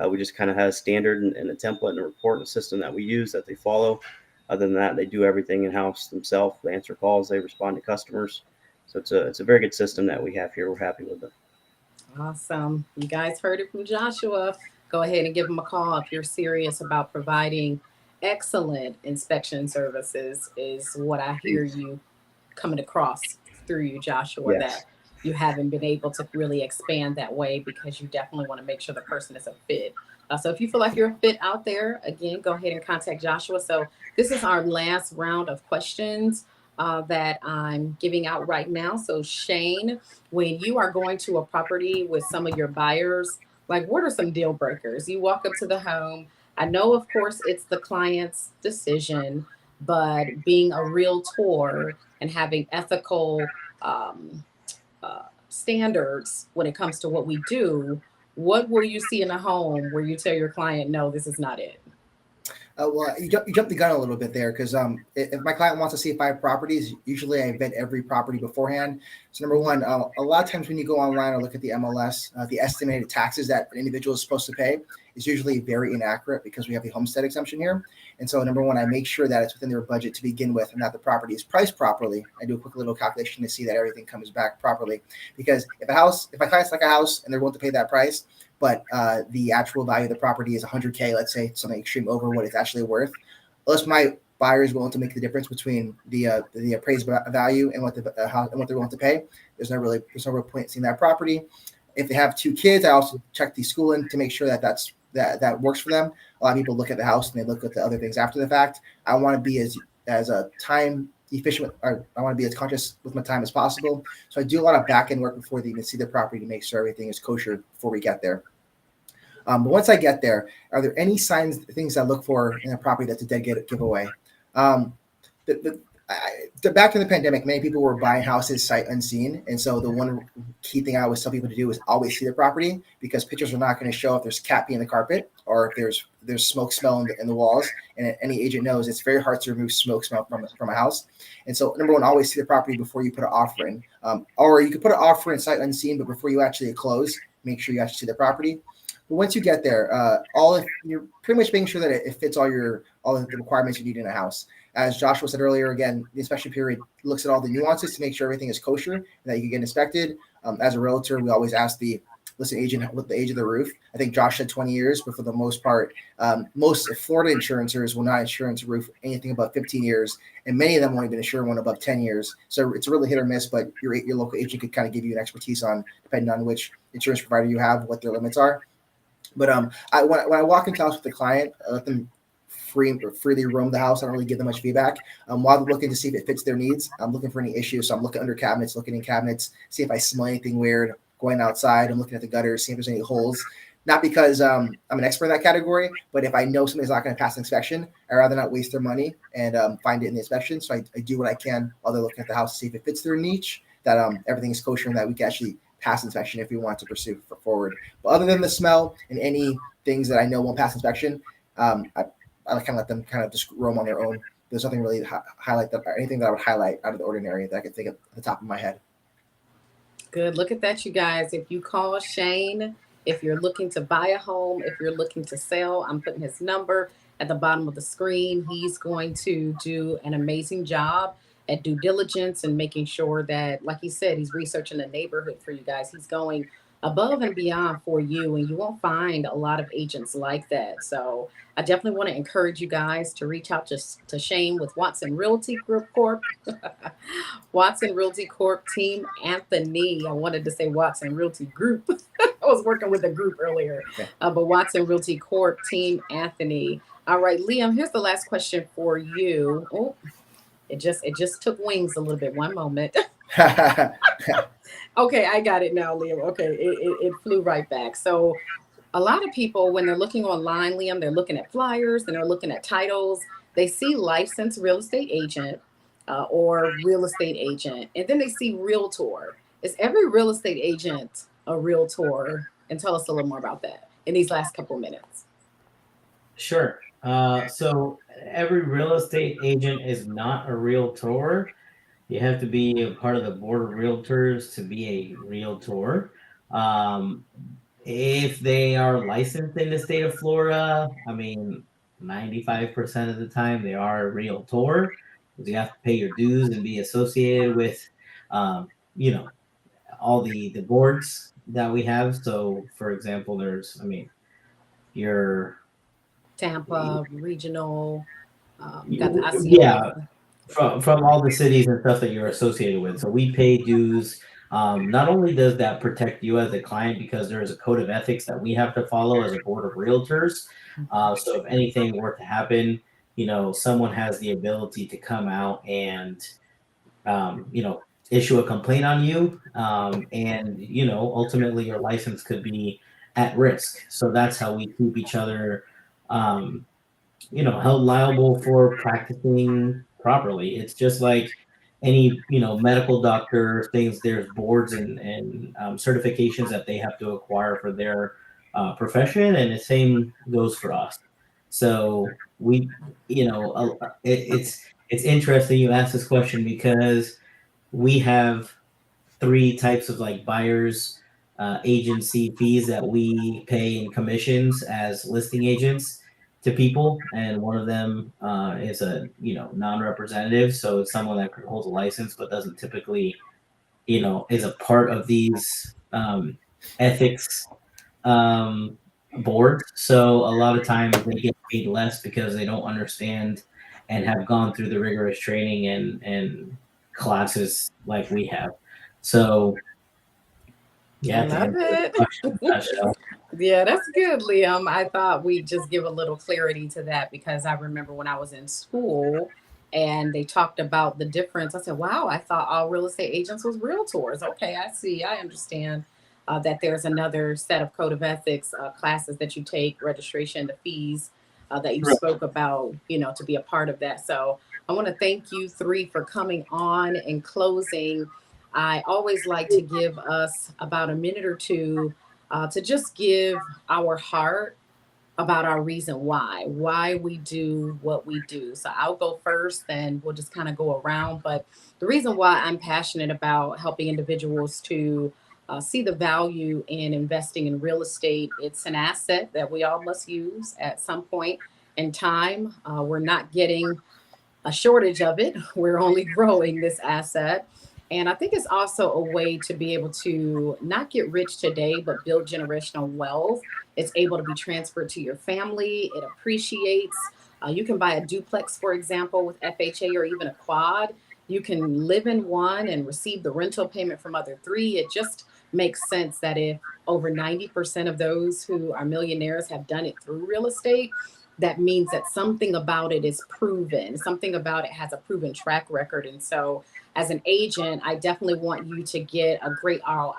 We just kind of have a standard and a template and a report and a system that we use that they follow. Other than that, they do everything in house themselves. They answer calls. They respond to customers. So it's a very good system that we have here. We're happy with it. awesome. You guys heard it from Joshua. Go ahead and give him a call if you're serious about providing excellent inspection services, is what I hear you coming across through you, Joshua, Yes. that you haven't been able to really expand that way because you definitely want to make sure the person is a fit. So if you feel like you're a fit out there, again, go ahead and contact Joshua. So this is our last round of questions that I'm giving out right now. So Shane, when you are going to a property with some of your buyers, like what are some deal breakers? You walk up to the home. I know, of course, it's the client's decision, but being a realtor and having ethical standards when it comes to what we do, what will you see in a home where you tell your client, no, this is not it? Well, you jumped the gun a little bit there because if my client wants to see 5 properties, usually I vet every property beforehand. So number Mhm. one, a lot of times when you go online or look at the MLS, the estimated taxes that an individual is supposed to pay is usually very inaccurate because we have the homestead exemption here. And so number one, I make sure that it's within their budget to begin with and that the property is priced properly. I do a quick little calculation to see that everything comes back properly. Because if my client's like a house and they're willing to pay that price, but the actual value of the property is 100K, let's say something extreme over what it's actually worth. Unless my buyer is willing to make the difference between the appraised value and what the how and what they're willing to pay. There's no real point in seeing that property. If they have two kids, I also check the schooling to make sure that works for them. A lot of people look at the house and they look at the other things after the fact. I want to be as a time efficient, or I want to be as conscious with my time as possible. So I do a lot of back end work before they even see the property to make sure everything is kosher before we get there. But once I get there, are there any signs, things I look for in a property that's a dead giveaway? Um, Back in the pandemic, many people were buying houses sight unseen, and so the one key thing I always tell people to do is always see the property, because pictures are not going to show if there's cat pee in the carpet or if there's smoke smell in the walls. And any agent knows it's very hard to remove smoke smell from a house. And so, number one, always see the property before you put an offer in, or you could put an offer in sight unseen, but before you actually close, make sure you actually see the property. But once you get there, you're pretty much making sure that it fits all the requirements you need in a house. As Joshua said earlier, again, the inspection period looks at all the nuances to make sure everything is kosher and that you can get inspected. As a realtor, we always ask the listing agent what the age of the roof. I think Josh said 20 years, but for the most part, most Florida insurancers will not insure a roof anything above 15 years, and many of them won't even insure one above 10 years. So it's really hit or miss, but your local agent could kind of give you an expertise on, depending on which insurance provider you have, what their limits are. But when I walk into the house with the client, I let them freely roam the house. I don't really give them much feedback. While they're looking to see if it fits their needs, I'm looking for any issues. So I'm looking under cabinets, looking in cabinets, see if I smell anything weird. Going outside, I'm looking at the gutters, seeing if there's any holes. Not because I'm an expert in that category, but if I know somebody's not going to pass an inspection, I'd rather not waste their money and find it in the inspection. So I do what I can while they're looking at the house to see if it fits their niche, that everything is kosher, and that we can actually pass inspection if we want to pursue forward. But other than the smell and any things that I know won't pass inspection, I kind of let them kind of just roam on their own. There's nothing really highlight that, or anything that I would highlight out of the ordinary that I could think of at the top of my head. Good. Look at that, you guys. If you call Shane, if you're looking to buy a home, if you're looking to sell, I'm putting his number at the bottom of the screen. He's going to do an amazing job at due diligence and making sure that, like he said, he's researching the neighborhood for you guys. He's going above and beyond for you, and you won't find a lot of agents like that. So I definitely want to encourage you guys to reach out to Shane with Watson Realty Group Corp. Watson Realty Corp Team Anthony. I wanted to say Watson Realty Group. I was working with a group earlier, Okay. but Watson Realty Corp Team Anthony. All right, Liam. Here's the last question for you. Oh, it just took wings a little bit. One moment. Okay, I got it now, Liam. Okay, it flew right back. So a lot of people, when they're looking online, Liam, they're looking at flyers and they're looking at titles. They see licensed real estate agent or real estate agent, and then they see realtor. Is every real estate agent a realtor? And tell us a little more about that in these last couple of minutes. Sure. So every real estate agent is not a realtor. You have to be a part of the board of realtors to be a realtor. Um, if they are licensed in the state of Florida, I mean, 95% of the time they are a realtor, because you have to pay your dues and be associated with, you know, all the boards that we have. So, for example, there's, I mean, your Tampa regional, got the yeah, ICO. from all the cities and stuff that you're associated with. So we pay dues. Not only does that protect you as a client, because there is a code of ethics that we have to follow as a board of realtors. So if anything were to happen, someone has the ability to come out and issue a complaint on you, and ultimately your license could be at risk. So that's how we keep each other. Um, held liable for practicing properly. It's just like any, medical doctor things. There's boards and certifications that they have to acquire for their profession, and the same goes for us. So we, it's interesting you ask this question, because we have three types of like buyers agency fees that we pay in commissions as listing agents to people, and one of them is a non-representative, so it's someone that holds a license but doesn't typically is a part of these ethics boards. So a lot of times they get paid less because they don't understand and have gone through the rigorous training and classes like we have. So I yeah, to love answer the it. question in a nutshell. Yeah, that's good, Liam. I thought we'd just give a little clarity to that because I remember when I was in school and they talked about the difference. I said, wow, I thought all real estate agents was realtors. Okay, I see. I understand that there's another set of code of ethics classes that you take, registration, the fees that you spoke about, to be a part of that. So I want to thank you three for coming on. In closing, I always like to give us about a minute or two to just give our heart about our reason why we do what we do. So I'll go first, and we'll just kind of go around. But the reason why I'm passionate about helping individuals to see the value in investing in real estate, it's an asset that we all must use at some point in time. We're not getting a shortage of it. We're only growing this asset. And I think it's also a way to be able to not get rich today, but build generational wealth. It's able to be transferred to your family. It appreciates. You can buy a duplex, for example, with FHA or even a quad. You can live in one and receive the rental payment from other three. It just makes sense that if over 90% of those who are millionaires have done it through real estate, that means that something about it is proven, something about it has a proven track record. And so, as an agent, I definitely want you to get a great ROI.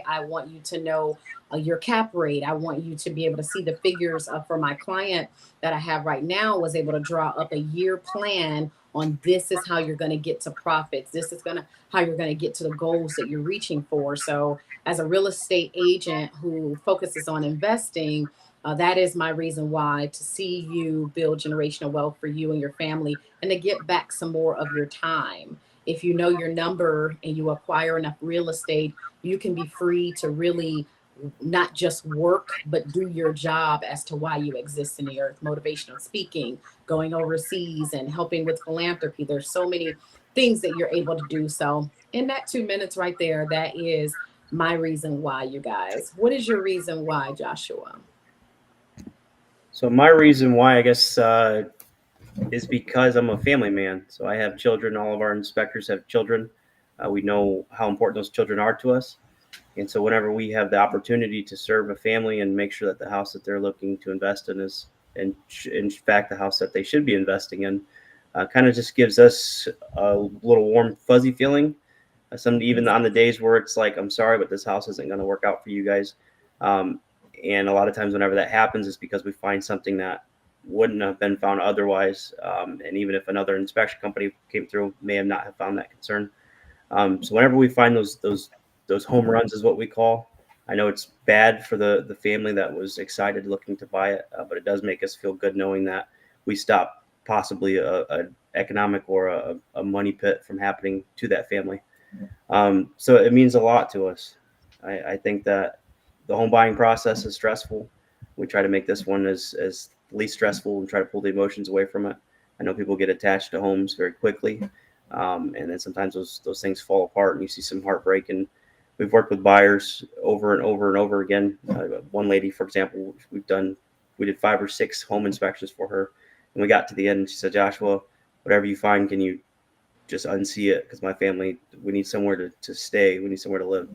I want you to know your cap rate. I want you to be able to see the figures for my client that I have right now was able to draw up a year plan on this is how you're going to get to profits. This is going to how you're going to get to the goals that you're reaching for. So, as a real estate agent who focuses on investing, that is my reason why, to see you build generational wealth for you and your family and to get back some more of your time. If you know your number and you acquire enough real estate, you can be free to really not just work, but do your job as to why you exist in the earth. Motivational speaking, going overseas, and helping with philanthropy. There's so many things that you're able to do. So, in that 2 minutes right there, that is my reason why, you guys. What is your reason why, Joshua? So my reason why, I guess, is because I'm a family man. So I have children. All of our inspectors have children. We know how important those children are to us. And so whenever we have the opportunity to serve a family and make sure that the house that they're looking to invest in is, in fact, the house that they should be investing in, kind of just gives us a little warm, fuzzy feeling. Some even on the days where it's like, I'm sorry, but this house isn't going to work out for you guys. Um, and a lot of times, whenever that happens, it's because we find something that wouldn't have been found otherwise. And even if another inspection company came through, may have not have found that concern. So whenever we find those home runs is what we call. I know it's bad for the family that was excited looking to buy it, but it does make us feel good knowing that we stop possibly a economic or a money pit from happening to that family. So it means a lot to us. I think that the home buying process is stressful. We try to make this one as least stressful and try to pull the emotions away from it. I know people get attached to homes very quickly, and then sometimes those things fall apart, and you see some heartbreak. And we've worked with buyers over and over and over again. One lady, for example, we did 5 or 6 home inspections for her, and we got to the end, and she said, "Joshua, whatever you find, can you just unsee it? Because my family, we need somewhere to stay. We need somewhere to live."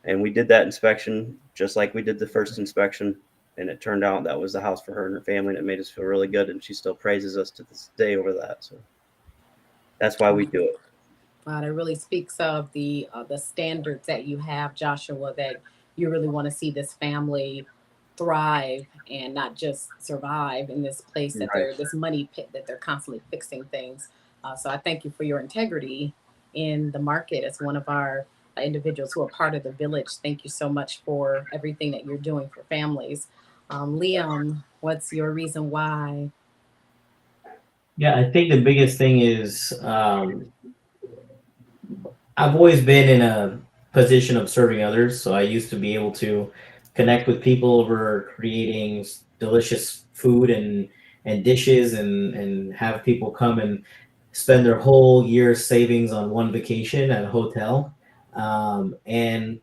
And we did that inspection just like we did the first inspection. And it turned out that was the house for her and her family. And it made us feel really good. And she still praises us to this day over that. So that's why we do it. It really speaks of the standards that you have, Joshua, that you really want to see this family thrive and not just survive in this place that Right. they're this money pit that they're constantly fixing things. So I thank you for your integrity in the market as one of our individuals who are part of the village. Thank you so much for everything that you're doing for families. Liam, what's your reason why? Yeah, I think the biggest thing is I've always been in a position of serving others. So I used to be able to connect with people over creating delicious food and dishes and have people come and spend their whole year's savings on one vacation at a hotel. And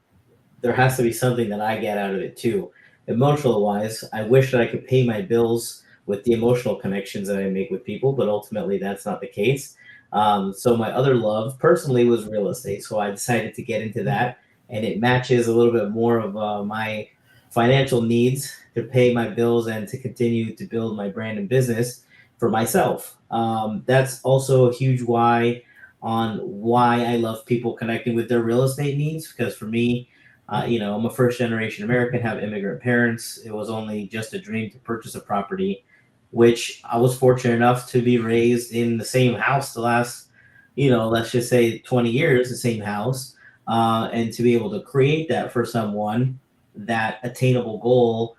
there has to be something that I get out of it too. Emotional wise, I wish that I could pay my bills with the emotional connections that I make with people, but ultimately that's not the case. So my other love personally was real estate. So I decided to get into that, and it matches a little bit more of my financial needs to pay my bills and to continue to build my brand and business for myself. That's also a huge why I love people connecting with their real estate needs. Because for me, I'm a first generation American, have immigrant parents. It was only just a dream to purchase a property, which I was fortunate enough to be raised in the same house the last, let's just say 20 years, the same house, and to be able to create that for someone, that attainable goal.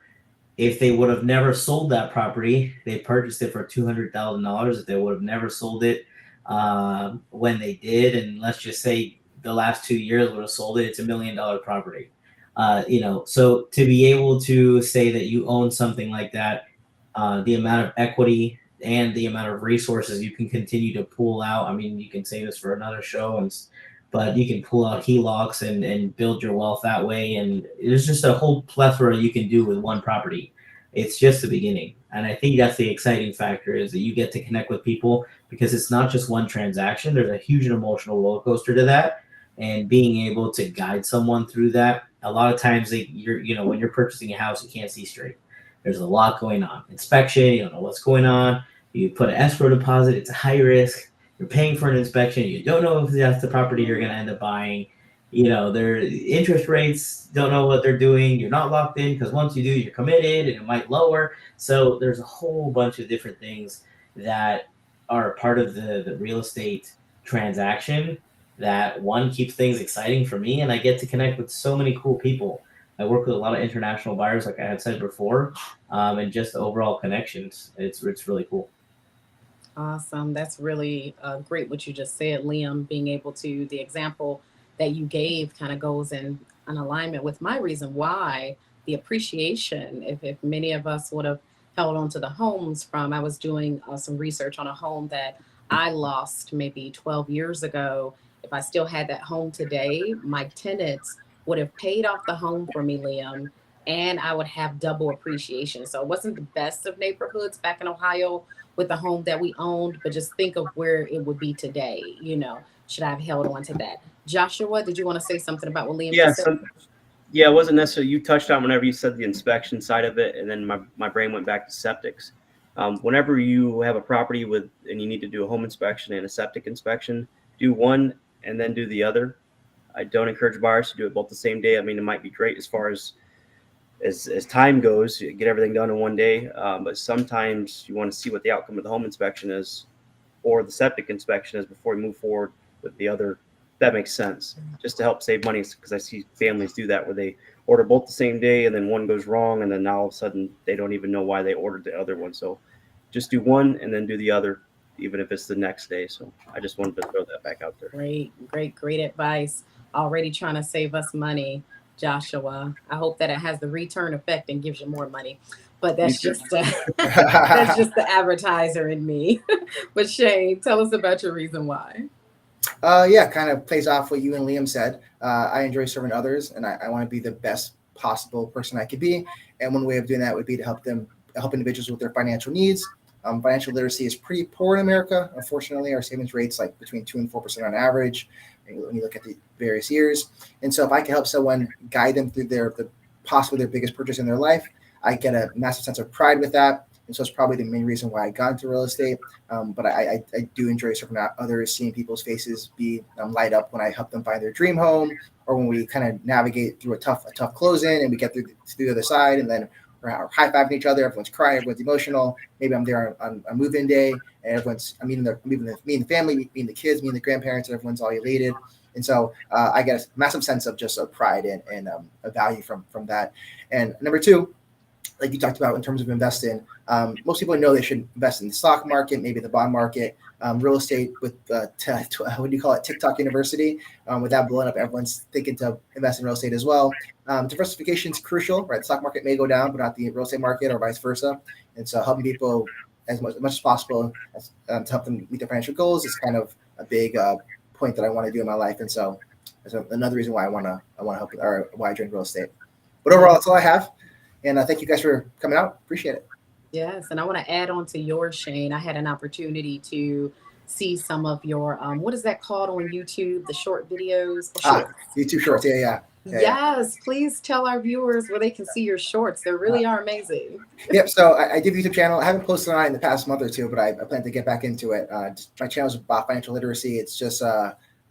If they would have never sold that property, they purchased it for $200,000. If they would have never sold it when they did, and let's just say the last 2 years would have sold it, it's $1 million property. So to be able to say that you own something like that, the amount of equity and the amount of resources you can continue to pull out. I mean, you can say this for another show, but you can pull out HELOCs and build your wealth that way. And there's just a whole plethora you can do with one property. It's just the beginning. And I think that's the exciting factor, is that you get to connect with people, because it's not just one transaction. There's a huge emotional roller coaster to that. And being able to guide someone through that, a lot of times when you're purchasing a house, you can't see straight. There's a lot going on. Inspection, you don't know what's going on. You put an escrow deposit, it's a high risk. You're paying for an inspection. You don't know if that's the property you're going to end up buying. Their interest rates, don't know what they're doing. You're not locked in, because once you do, you're committed and it might lower. So there's a whole bunch of different things that are a part of the real estate transaction, that one keeps things exciting for me, and I get to connect with so many cool people. I work with a lot of international buyers, like I had said before, and just the overall connections. It's really cool. Awesome. That's really great what you just said, Liam. Being able to, the example that you gave kind of goes in an alignment with my reason why, the appreciation. If many of us would have held on to the homes from, I was doing some research on a home that I lost maybe 12 years ago. If I still had that home today, my tenants would have paid off the home for me, Liam, and I would have double appreciation. So it wasn't the best of neighborhoods back in Ohio with the home that we owned, but just think of where it would be today. Should I have held on to that? Joshua, did you want to say something about what Liam Yeah, just said? so yeah, it wasn't necessarily, you touched on whenever you said the inspection side of it, and then my brain went back to septics. Whenever you have a property and you need to do a home inspection and a septic inspection, do one and then do the other. I don't encourage buyers to do it both the same day. I mean, it might be great as far as time goes, you get everything done in one day, but sometimes you want to see what the outcome of the home inspection is, or the septic inspection is, before we move forward with the other. That makes sense, just to help save money, because I see families do that, where they order both the same day and then one goes wrong, and then now all of a sudden they don't even know why they ordered the other one. So just do one and then do the other, even if it's the next day. So I just wanted to throw that back out there. Great, great, great advice. Already trying to save us money, Joshua. I hope that it has the return effect and gives you more money. But You that's too. just that's just the advertiser in me. But Shane, tell us about your reason why. Yeah, kind of plays off what you and Liam said. I enjoy serving others, and I want to be the best possible person I could be. And one way of doing that would be to help individuals with their financial needs. Financial literacy is pretty poor in America. Unfortunately, our savings rates like between 2 and 4% on average when you look at the various years. And so, if I can help someone, guide them through possibly their biggest purchase in their life, I get a massive sense of pride with that. And so, it's probably the main reason why I got into real estate. But I do enjoy serving others, seeing people's faces be light up when I help them find their dream home, or when we kind of navigate through a tough close-in and we get through to the other side, and then we're high-fiving each other. Everyone's crying, everyone's emotional. Maybe I'm there on a move-in day, and I'm meeting me and the family, meeting the kids, meeting the grandparents, and everyone's all elated. And so I get a massive sense of just a pride and a value from that. And number two, like you talked about in terms of investing, most people know they should invest in the stock market, maybe the bond market, real estate with what do you call it, TikTok University. With that blowing up, everyone's thinking to invest in real estate as well. Diversification is crucial, right? The stock market may go down, but not the real estate market, or vice versa. And so helping people as much as possible to help them meet their financial goals is kind of a big point that I want to do in my life. And so that's another reason why I want to help, or why I joined real estate. But overall, that's all I have. And thank you guys for coming out. Appreciate it. Yes, and I want to add on to yours, Shane. I had an opportunity to see some of your what is that called on YouTube? The short videos or Ah, shorts? YouTube Shorts. Short. Yeah. Yes, please tell our viewers where they can see your shorts. They Uh, really are amazing. Yep. So I do have a YouTube channel. I haven't posted on it in the past month or two, but I plan to get back into it. My channel is about financial literacy. It's just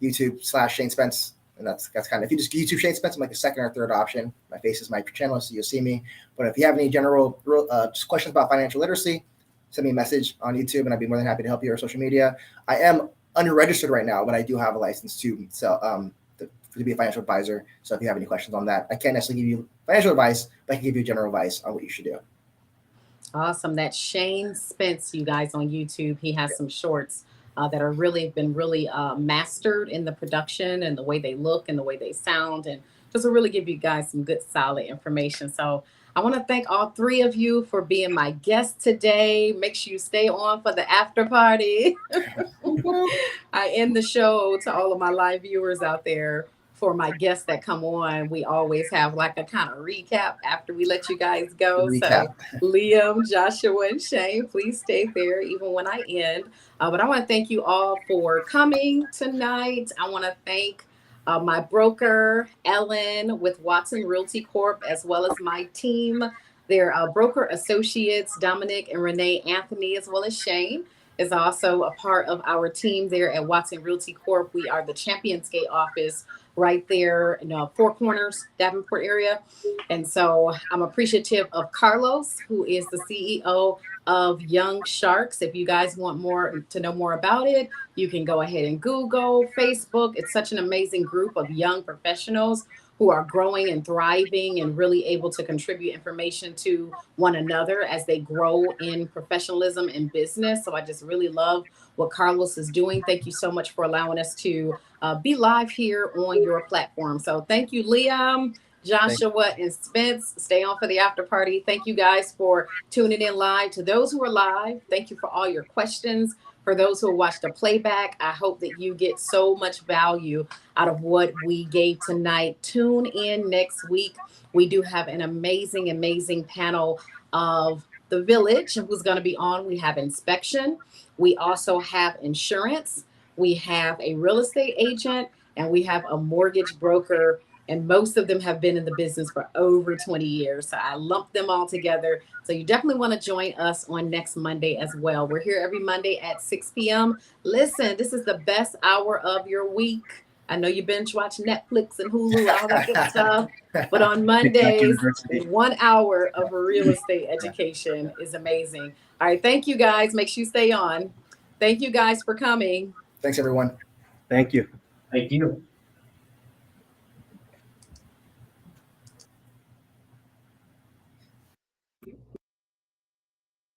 YouTube/Shane Spence, and that's kind of, if you just YouTube Shane Spence, I'm like the second or third option. My face is my channel, so you'll see me. But if you have any general just questions about financial literacy, send me a message on YouTube, and I'd be more than happy to help you or social media. I am unregistered right now, but I do have a license to be a financial advisor. So if you have any questions on that, I can't necessarily give you financial advice, but I can give you general advice on what you should do. Awesome. That's Shane Spence, you guys on YouTube. He has some shorts that are really been really mastered in the production and the way they look and the way they sound, and just to really give you guys some good, solid information. So I want to thank all three of you for being my guests today. Make sure you stay on for the after party. I end the show to all of my live viewers out there. For my guests that come on, we always have like a kind of recap after we let you guys The go. So recap. Liam, Joshua, and Shane, please stay there even when I end. But I want to thank you all for coming tonight. I want to thank my broker, Ellen, with Watson Realty Corp, as well as my team, their broker associates, Dominic and Renee Anthony, as well as Shane is also a part of our team there at Watson Realty Corp. We are the Champions Gate office right there in Four Corners, Davenport area. And so I'm appreciative of Carlos, who is the CEO of Young Sharks. If you guys want more to know more about it, you can go ahead and Google, Facebook. It's such an amazing group of young professionals who are growing and thriving and really able to contribute information to one another as they grow in professionalism and business. So I just really love what Carlos is doing. Thank you so much for allowing us to be live here on your platform. So thank you, Liam, Thank you. Joshua, and Spence. Stay on for the after party. Thank you guys for tuning in live. To those who are live, thank you for all your questions. For those who watched the playback, I hope that you get so much value out of what we gave tonight. Tune in next week. We do have an amazing, amazing panel of the village who's going to be on. We have inspection. We also have insurance. We have a real estate agent, and we have a mortgage broker. And most of them have been in the business for over 20 years. So I lumped them all together. So you definitely want to join us on next Monday as well. We're here every Monday at 6 p.m. Listen, this is the best hour of your week. I know you binge watch Netflix and Hulu and all that good stuff. But on TikTok Mondays, University. 1 hour of real estate education is amazing. All right. Thank you guys. Make sure you stay on. Thank you guys for coming. Thanks, everyone. Thank you. Thank you.